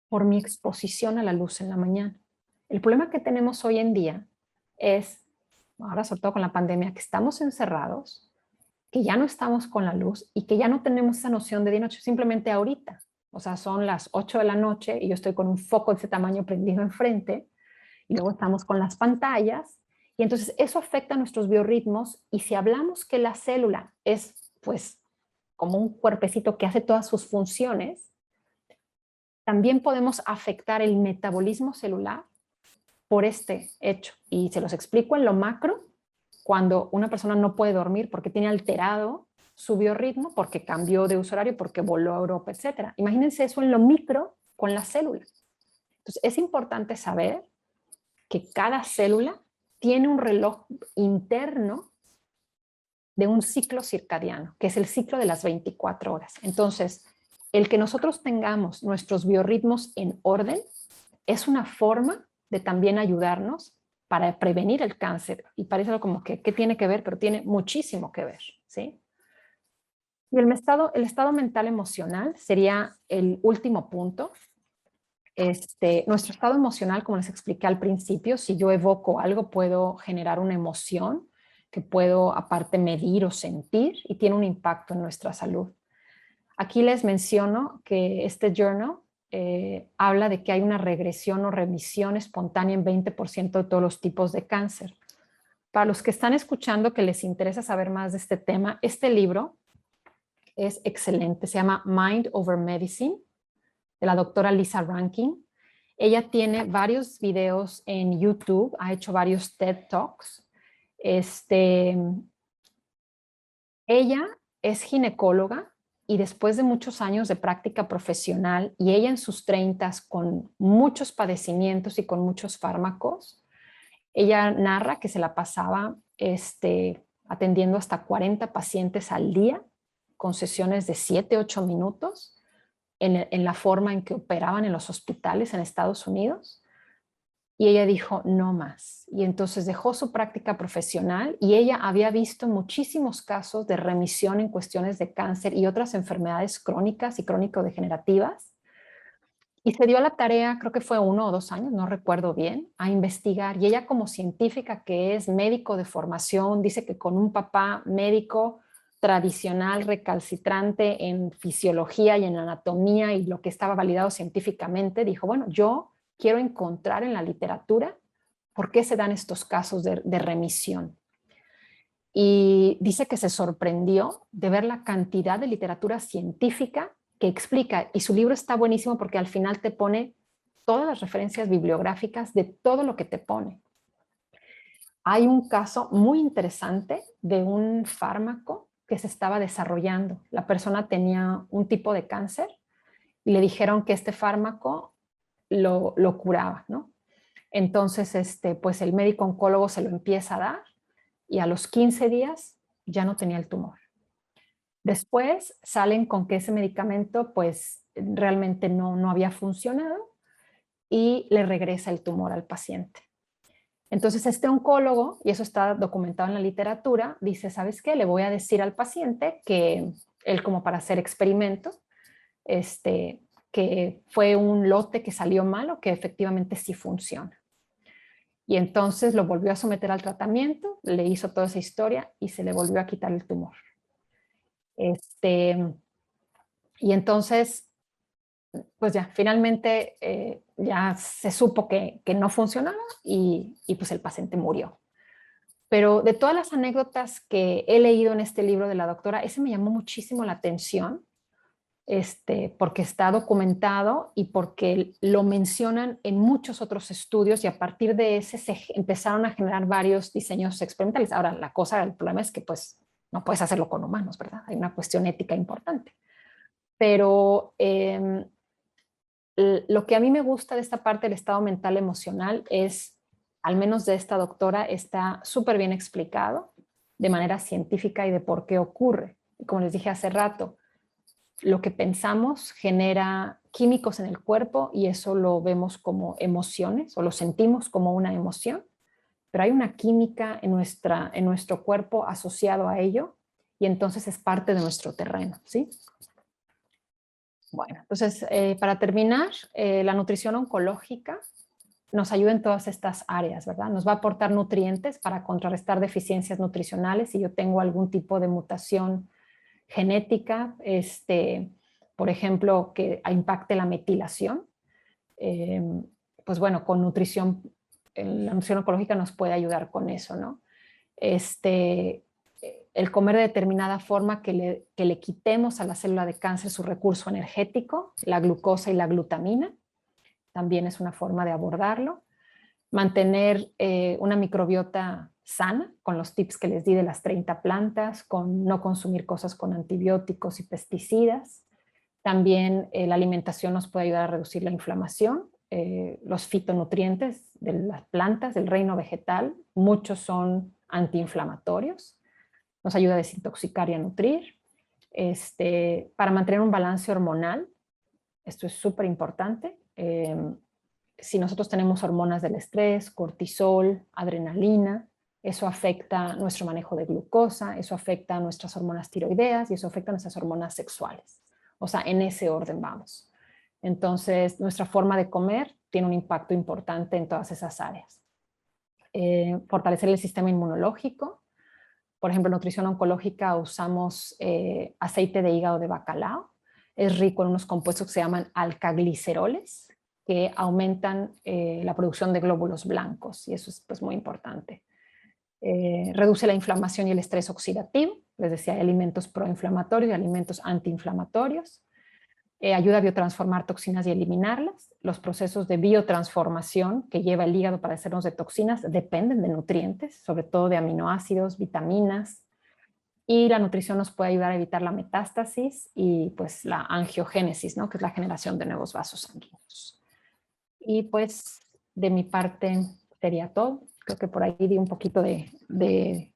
por mi exposición a la luz en la mañana. El problema que tenemos hoy en día es, ahora sobre todo con la pandemia, que estamos encerrados, que ya no estamos con la luz y que ya no tenemos esa noción de día y noche, simplemente ahorita. O sea, son las 8 de la noche y yo estoy con un foco de ese tamaño prendido enfrente y luego estamos con las pantallas y entonces eso afecta a nuestros biorritmos y si hablamos que la célula es pues como un cuerpecito que hace todas sus funciones, también podemos afectar el metabolismo celular por este hecho. Y se los explico en lo macro, cuando una persona no puede dormir porque tiene alterado su biorritmo, porque cambió de uso horario, porque voló a Europa, etc. Imagínense eso en lo micro con las células. Entonces, es importante saber que cada célula tiene un reloj interno de un ciclo circadiano, que es el ciclo de las 24 horas. Entonces, el que nosotros tengamos nuestros biorritmos en orden es una forma de también ayudarnos para prevenir el cáncer. Y parece algo como que tiene que ver, pero tiene muchísimo que ver, ¿sí? Y el estado mental emocional sería el último punto. Nuestro estado emocional, como les expliqué al principio, si yo evoco algo, puedo generar una emoción que puedo aparte medir o sentir y tiene un impacto en nuestra salud. Aquí les menciono que este journal habla de que hay una regresión o remisión espontánea en 20% de todos los tipos de cáncer. Para los que están escuchando que les interesa saber más de este tema, este libro es excelente, se llama Mind Over Medicine, de la doctora Lisa Rankin. Ella tiene varios videos en YouTube, ha hecho varios TED Talks. Ella es ginecóloga y después de muchos años de práctica profesional y ella en sus 30 con muchos padecimientos y con muchos fármacos, ella narra que se la pasaba atendiendo hasta 40 pacientes al día con sesiones de 7, 8 minutos en la forma en que operaban en los hospitales en Estados Unidos. Y ella dijo, no más. Y entonces dejó su práctica profesional y ella había visto muchísimos casos de remisión en cuestiones de cáncer y otras enfermedades crónicas y crónico-degenerativas. Y se dio a la tarea, creo que fue 1 o 2 años, no recuerdo bien, a investigar. Y ella como científica que es médico de formación, dice que con un papá médico tradicional, recalcitrante en fisiología y en anatomía y lo que estaba validado científicamente, dijo, bueno, yo quiero encontrar en la literatura por qué se dan estos casos de remisión. Y dice que se sorprendió de ver la cantidad de literatura científica que explica, y su libro está buenísimo porque al final te pone todas las referencias bibliográficas de todo lo que te pone. Hay un caso muy interesante de un fármaco que se estaba desarrollando. La persona tenía un tipo de cáncer y le dijeron que este fármaco lo curaba, ¿no? Entonces, pues el médico oncólogo se lo empieza a dar y a los 15 días ya no tenía el tumor. Después salen con que ese medicamento pues realmente no había funcionado y le regresa el tumor al paciente. Entonces este oncólogo, y eso está documentado en la literatura, dice, ¿sabes qué? Le voy a decir al paciente que él, como para hacer experimento, que fue un lote que salió mal o que efectivamente sí funciona. Y entonces lo volvió a someter al tratamiento, le hizo toda esa historia y se le volvió a quitar el tumor. Y entonces, pues ya, finalmente ya se supo que no funcionaba y pues el paciente murió. Pero de todas las anécdotas que he leído en este libro de la doctora, ese me llamó muchísimo la atención, porque está documentado y porque lo mencionan en muchos otros estudios y a partir de ese se empezaron a generar varios diseños experimentales. Ahora, el problema es que pues no puedes hacerlo con humanos, ¿verdad? Hay una cuestión ética importante. Pero lo que a mí me gusta de esta parte del estado mental emocional es, al menos de esta doctora, está súper bien explicado de manera científica y de por qué ocurre. Y como les dije hace rato, lo que pensamos genera químicos en el cuerpo y eso lo vemos como emociones o lo sentimos como una emoción, pero hay una química en nuestro cuerpo asociado a ello y entonces es parte de nuestro terreno, ¿sí? Bueno, entonces, para terminar, la nutrición oncológica nos ayuda en todas estas áreas, ¿verdad? Nos va a aportar nutrientes para contrarrestar deficiencias nutricionales si yo tengo algún tipo de mutación genética, por ejemplo, que impacte la metilación. Pues bueno, con nutrición, la nutrición oncológica nos puede ayudar con eso, ¿no? El comer de determinada forma que le quitemos a la célula de cáncer su recurso energético, la glucosa y la glutamina, también es una forma de abordarlo. Mantener una microbiota sana, con los tips que les di de las 30 plantas, con no consumir cosas con antibióticos y pesticidas. También la alimentación nos puede ayudar a reducir la inflamación. Los fitonutrientes de las plantas, del reino vegetal, muchos son antiinflamatorios. Nos ayuda a desintoxicar y a nutrir. Para mantener un balance hormonal, esto es súper importante. Si nosotros tenemos hormonas del estrés, cortisol, adrenalina, eso afecta nuestro manejo de glucosa, eso afecta a nuestras hormonas tiroideas y eso afecta a nuestras hormonas sexuales. O sea, en ese orden vamos. Entonces, nuestra forma de comer tiene un impacto importante en todas esas áreas. Fortalecer el sistema inmunológico. Por ejemplo, en nutrición oncológica usamos aceite de hígado de bacalao. Es rico en unos compuestos que se llaman alcagliceroles, que aumentan la producción de glóbulos blancos, y eso es pues, muy importante. Reduce la inflamación y el estrés oxidativo, les decía, hay alimentos proinflamatorios y alimentos antiinflamatorios. Ayuda a biotransformar toxinas y eliminarlas. Los procesos de biotransformación que lleva el hígado para hacernos de toxinas dependen de nutrientes, sobre todo de aminoácidos, vitaminas. Y la nutrición nos puede ayudar a evitar la metástasis y pues la angiogénesis, ¿no? Que es la generación de nuevos vasos sanguíneos. Y pues de mi parte sería todo. Creo que por ahí di un poquito de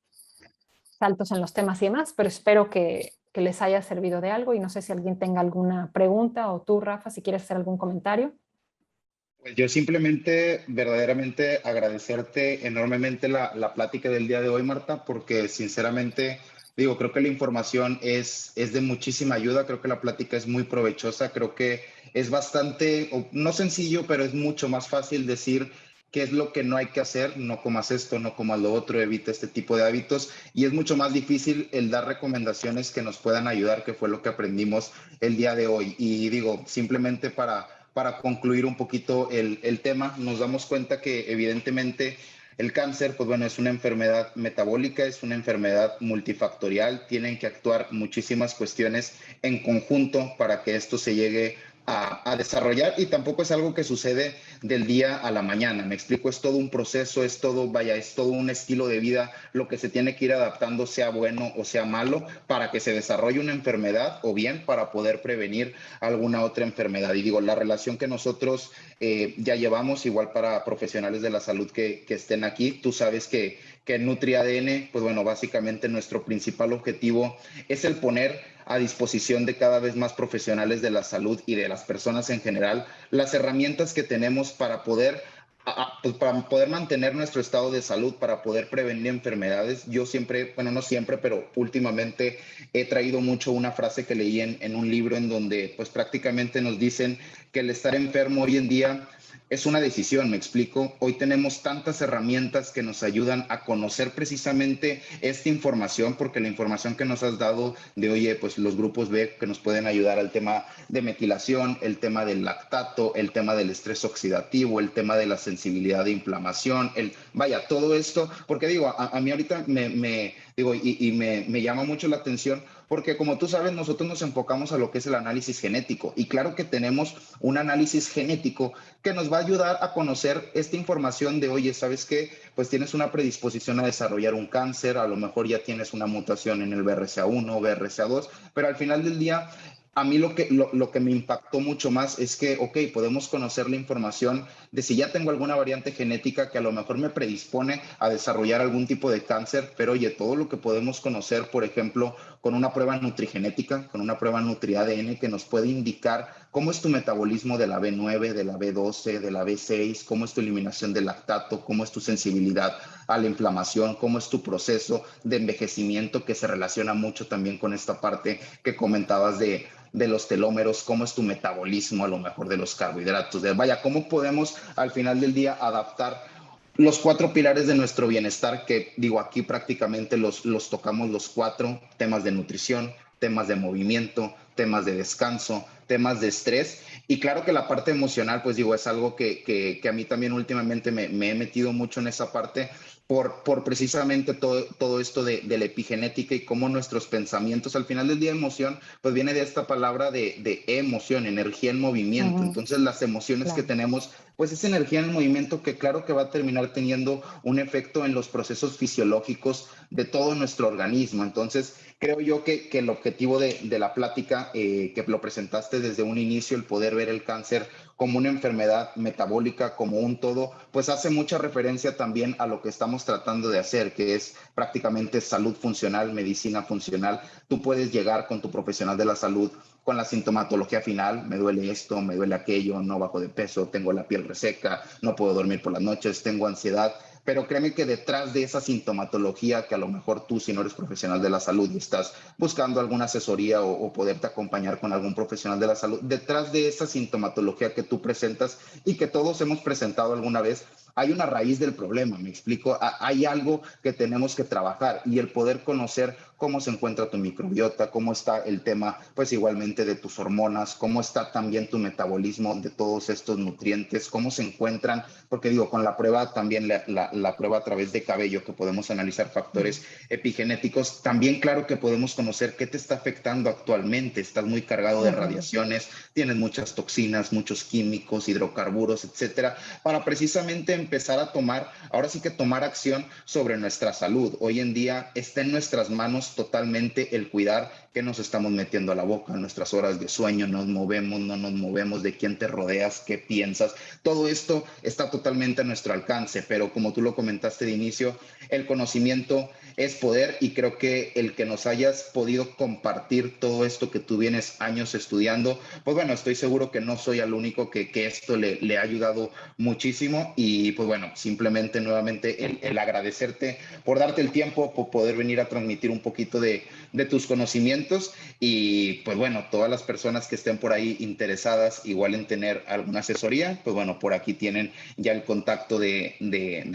saltos en los temas y demás, pero espero que les haya servido de algo y no sé si alguien tenga alguna pregunta o tú, Rafa, si quieres hacer algún comentario. Pues yo simplemente, verdaderamente agradecerte enormemente la plática del día de hoy, Marta, porque sinceramente, digo, creo que la información es de muchísima ayuda, creo que la plática es muy provechosa, creo que es bastante, no sencillo, pero es mucho más fácil decir qué es lo que no hay que hacer, no comas esto, no comas lo otro, evita este tipo de hábitos, y es mucho más difícil el dar recomendaciones que nos puedan ayudar, que fue lo que aprendimos el día de hoy. Y digo, simplemente para concluir un poquito el tema, nos damos cuenta que evidentemente el cáncer, pues bueno, es una enfermedad metabólica, es una enfermedad multifactorial, tienen que actuar muchísimas cuestiones en conjunto para que esto se llegue a desarrollar y tampoco es algo que sucede del día a la mañana. Me explico, es todo un proceso, es todo, vaya, es todo un estilo de vida lo que se tiene que ir adaptando, sea bueno o sea malo, para que se desarrolle una enfermedad o bien para poder prevenir alguna otra enfermedad. Y digo, la relación que nosotros ya llevamos, igual para profesionales de la salud que estén aquí, tú sabes que NutriADN, pues bueno, básicamente nuestro principal objetivo es el poner a disposición de cada vez más profesionales de la salud y de las personas en general las herramientas que tenemos para poder pues para poder mantener nuestro estado de salud, para poder prevenir enfermedades, yo siempre, bueno, no siempre, pero últimamente he traído mucho una frase que leí en un libro en donde pues prácticamente nos dicen que el estar enfermo hoy en día es una decisión, me explico. Hoy tenemos tantas herramientas que nos ayudan a conocer precisamente esta información, porque la información que nos has dado de, oye, pues los grupos B que nos pueden ayudar al tema de metilación, el tema del lactato, el tema del estrés oxidativo, el tema de la sensibilidad de inflamación, vaya, todo esto, porque digo, a mí ahorita digo, me llama mucho la atención porque como tú sabes, nosotros nos enfocamos a lo que es el análisis genético y claro que tenemos un análisis genético que nos va a ayudar a conocer esta información de, oye, ¿sabes qué? Pues tienes una predisposición a desarrollar un cáncer, a lo mejor ya tienes una mutación en el BRCA1, BRCA2, pero al final del día a mí lo que me impactó mucho más es que, ok, podemos conocer la información de si ya tengo alguna variante genética que a lo mejor me predispone a desarrollar algún tipo de cáncer, pero oye, todo lo que podemos conocer, por ejemplo, con una prueba nutrigenética, con una prueba NutriADN que nos puede indicar cómo es tu metabolismo de la B9, de la B12, de la B6, cómo es tu eliminación del lactato, cómo es tu sensibilidad a la inflamación, cómo es tu proceso de envejecimiento que se relaciona mucho también con esta parte que comentabas de los telómeros, cómo es tu metabolismo a lo mejor de los carbohidratos, vaya, cómo podemos al final del día adaptar los 4 pilares de nuestro bienestar, que digo, aquí prácticamente los tocamos los 4, temas de nutrición, temas de movimiento, temas de descanso, temas de estrés. Y claro que la parte emocional, pues digo, es algo que a mí también últimamente me he metido mucho en esa parte por precisamente todo esto de la epigenética y cómo nuestros pensamientos, al final del día emoción, pues viene de esta palabra de emoción, energía en movimiento. Entonces las emociones que Claro. tenemos, pues es energía en movimiento que claro que va a terminar teniendo un efecto en los procesos fisiológicos de todo nuestro organismo. Entonces creo yo que el objetivo de la plática, que lo presentaste desde un inicio, el poder ver el cáncer como una enfermedad metabólica, como un todo, pues hace mucha referencia también a lo que estamos tratando de hacer, que es prácticamente salud funcional, medicina funcional. Tú puedes llegar con tu profesional de la salud con la sintomatología final, me duele esto, me duele aquello, no bajo de peso, tengo la piel reseca, no puedo dormir por las noches, tengo ansiedad, pero créeme que detrás de esa sintomatología, que a lo mejor tú, si no eres profesional de la salud y estás buscando alguna asesoría o poderte acompañar con algún profesional de la salud, detrás de esa sintomatología que tú presentas y que todos hemos presentado alguna vez, hay una raíz del problema, me explico, hay algo que tenemos que trabajar y el poder conocer cómo se encuentra tu microbiota, cómo está el tema, pues igualmente de tus hormonas, cómo está también tu metabolismo de todos estos nutrientes, cómo se encuentran, porque digo, con la prueba también, la prueba a través de cabello, que podemos analizar factores epigenéticos, también claro que podemos conocer qué te está afectando actualmente, estás muy cargado de radiaciones, tienes muchas toxinas, muchos químicos, hidrocarburos, etcétera, para precisamente empezar a tomar, ahora sí que tomar acción sobre nuestra salud. Hoy en día está en nuestras manos totalmente el cuidar qué nos estamos metiendo a la boca, nuestras horas de sueño, nos movemos, no nos movemos, de quién te rodeas, qué piensas. Todo esto está totalmente a nuestro alcance, pero como tú lo comentaste de inicio, el conocimiento es poder y creo que el que nos hayas podido compartir todo esto que tú vienes años estudiando, pues bueno, estoy seguro que no soy el único que esto le ha ayudado muchísimo y pues bueno, simplemente nuevamente el agradecerte por darte el tiempo, por poder venir a transmitir un poquito de tus conocimientos y pues bueno, todas las personas que estén por ahí interesadas igual en tener alguna asesoría, pues bueno, por aquí tienen ya el contacto de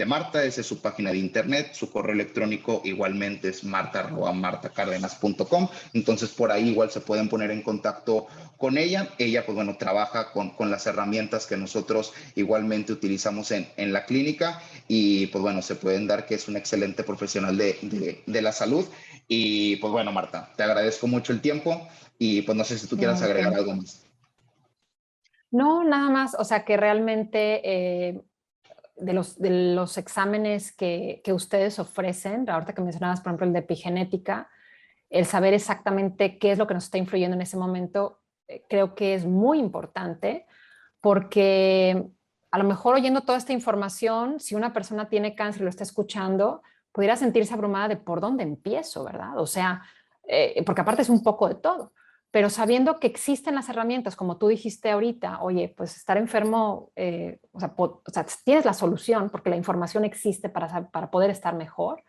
Marta, esa es su página de internet, su correo electrónico igualmente es marta@martacardenas.com, entonces por ahí igual se pueden poner en contacto con ella. Ella, pues bueno, trabaja con las herramientas que nosotros igualmente utilizamos en la clínica y pues bueno, se pueden dar que es un excelente profesional de la salud. Y pues bueno, Marta, te agradezco mucho el tiempo y pues no sé si tú quieras No, agregar algo más. no, nada más, o sea que realmente de los exámenes que ustedes ofrecen, ahorita que mencionabas, por ejemplo, el de epigenética, el saber exactamente qué es lo que nos está influyendo en ese momento, creo que es muy importante porque a lo mejor oyendo toda esta información, si una persona tiene cáncer y lo está escuchando, pudiera sentirse abrumada de por dónde empiezo, ¿verdad? O sea, porque aparte es un poco de todo. pero sabiendo que existen las herramientas, como tú dijiste ahorita, oye, pues estar enfermo, o sea, tienes la solución porque la información existe para poder estar mejor,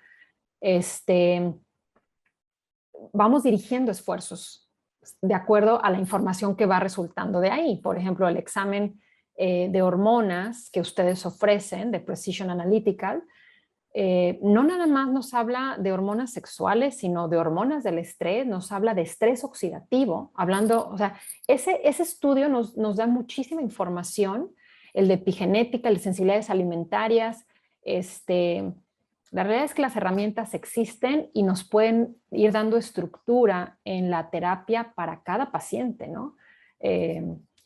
vamos dirigiendo esfuerzos de acuerdo a la información que va resultando de ahí. Por ejemplo, el examen de hormonas que ustedes ofrecen, de Precision Analytical, no nada más nos habla de hormonas sexuales, sino de hormonas del estrés, nos habla de estrés oxidativo, hablando, o sea, ese estudio nos da muchísima información, el de epigenética, el de sensibilidades alimentarias, la realidad es que las herramientas existen y nos pueden ir dando estructura en la terapia para cada paciente, ¿no?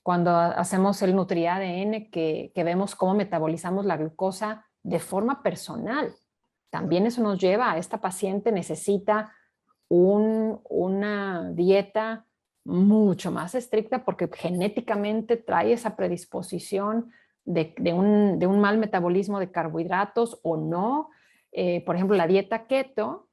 Cuando hacemos el Nutri-ADN, que vemos cómo metabolizamos la glucosa de forma personal, también eso nos lleva a esta paciente necesita una dieta mucho más estricta porque genéticamente trae esa predisposición de un mal metabolismo de carbohidratos o no. Por ejemplo, la dieta keto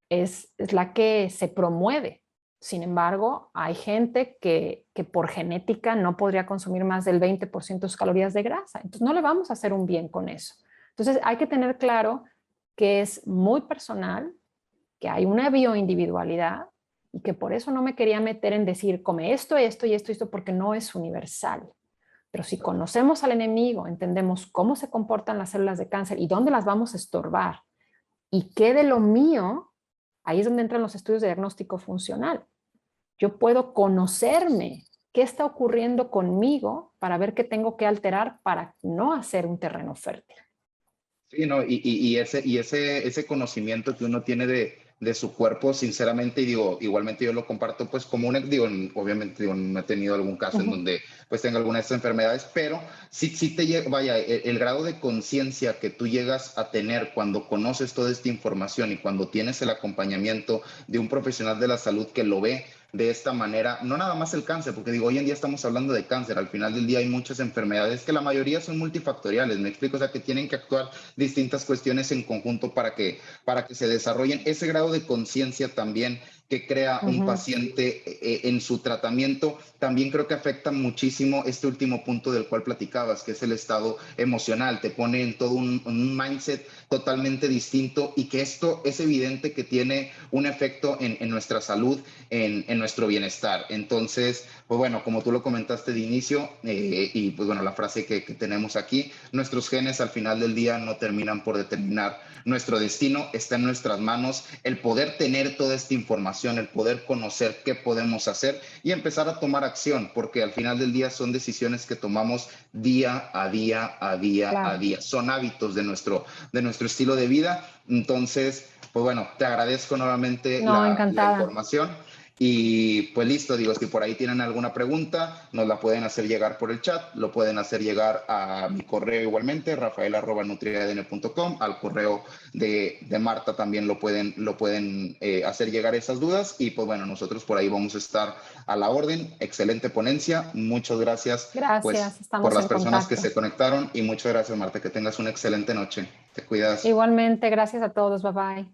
es la que se promueve. Sin embargo, hay gente que por genética no podría consumir más del 20% de sus calorías de grasa. Entonces, no le vamos a hacer un bien con eso. Entonces, hay que tener claro que es muy personal, que hay una bioindividualidad y que por eso no me quería meter en decir, come esto, esto y esto, esto, porque no es universal. Pero si conocemos al enemigo, entendemos cómo se comportan las células de cáncer y dónde las vamos a estorbar, y qué de lo mío, ahí es donde entran los estudios de diagnóstico funcional. Yo puedo conocerme qué está ocurriendo conmigo para ver qué tengo que alterar para no hacer un terreno fértil. Sí, no, y ese conocimiento que uno tiene de su cuerpo, sinceramente, y digo, igualmente yo lo comparto, pues como digo, obviamente digo, no he tenido algún caso en donde pues tenga alguna de estas enfermedades, pero sí te llega, vaya, el grado de conciencia que tú llegas a tener cuando conoces toda esta información y cuando tienes el acompañamiento de un profesional de la salud que lo ve de esta manera, no nada más el cáncer, porque digo, hoy en día estamos hablando de cáncer, al final del día hay muchas enfermedades que la mayoría son multifactoriales, me explico, o sea, que tienen que actuar distintas cuestiones en conjunto para que se desarrollen ese grado de conciencia también que crea un paciente en su tratamiento, también creo que afecta muchísimo este último punto del cual platicabas, que es el estado emocional, te pone en todo un mindset totalmente distinto y que esto es evidente que tiene un efecto en nuestra salud, en nuestro bienestar. Entonces, pues bueno, como tú lo comentaste de inicio, y pues bueno, la frase que tenemos aquí, nuestros genes al final del día no terminan por determinar nuestro destino, está en nuestras manos el poder tener toda esta información, el poder conocer qué podemos hacer y empezar a tomar acción, porque al final del día son decisiones que tomamos día a día, a día, claro, a día. Son hábitos de nuestro estilo de vida. Entonces, pues bueno, te agradezco nuevamente la información. Y pues listo, digo, si por ahí tienen alguna pregunta, nos la pueden hacer llegar por el chat, lo pueden hacer llegar a mi correo igualmente, rafael@nutriadn.com, al correo de Marta también lo pueden hacer llegar esas dudas y pues bueno, nosotros por ahí vamos a estar a la orden. Excelente ponencia, muchas gracias, pues, por las personas que se conectaron y muchas gracias, Marta, que tengas una excelente noche. Te cuidas. Igualmente, gracias a todos, bye bye.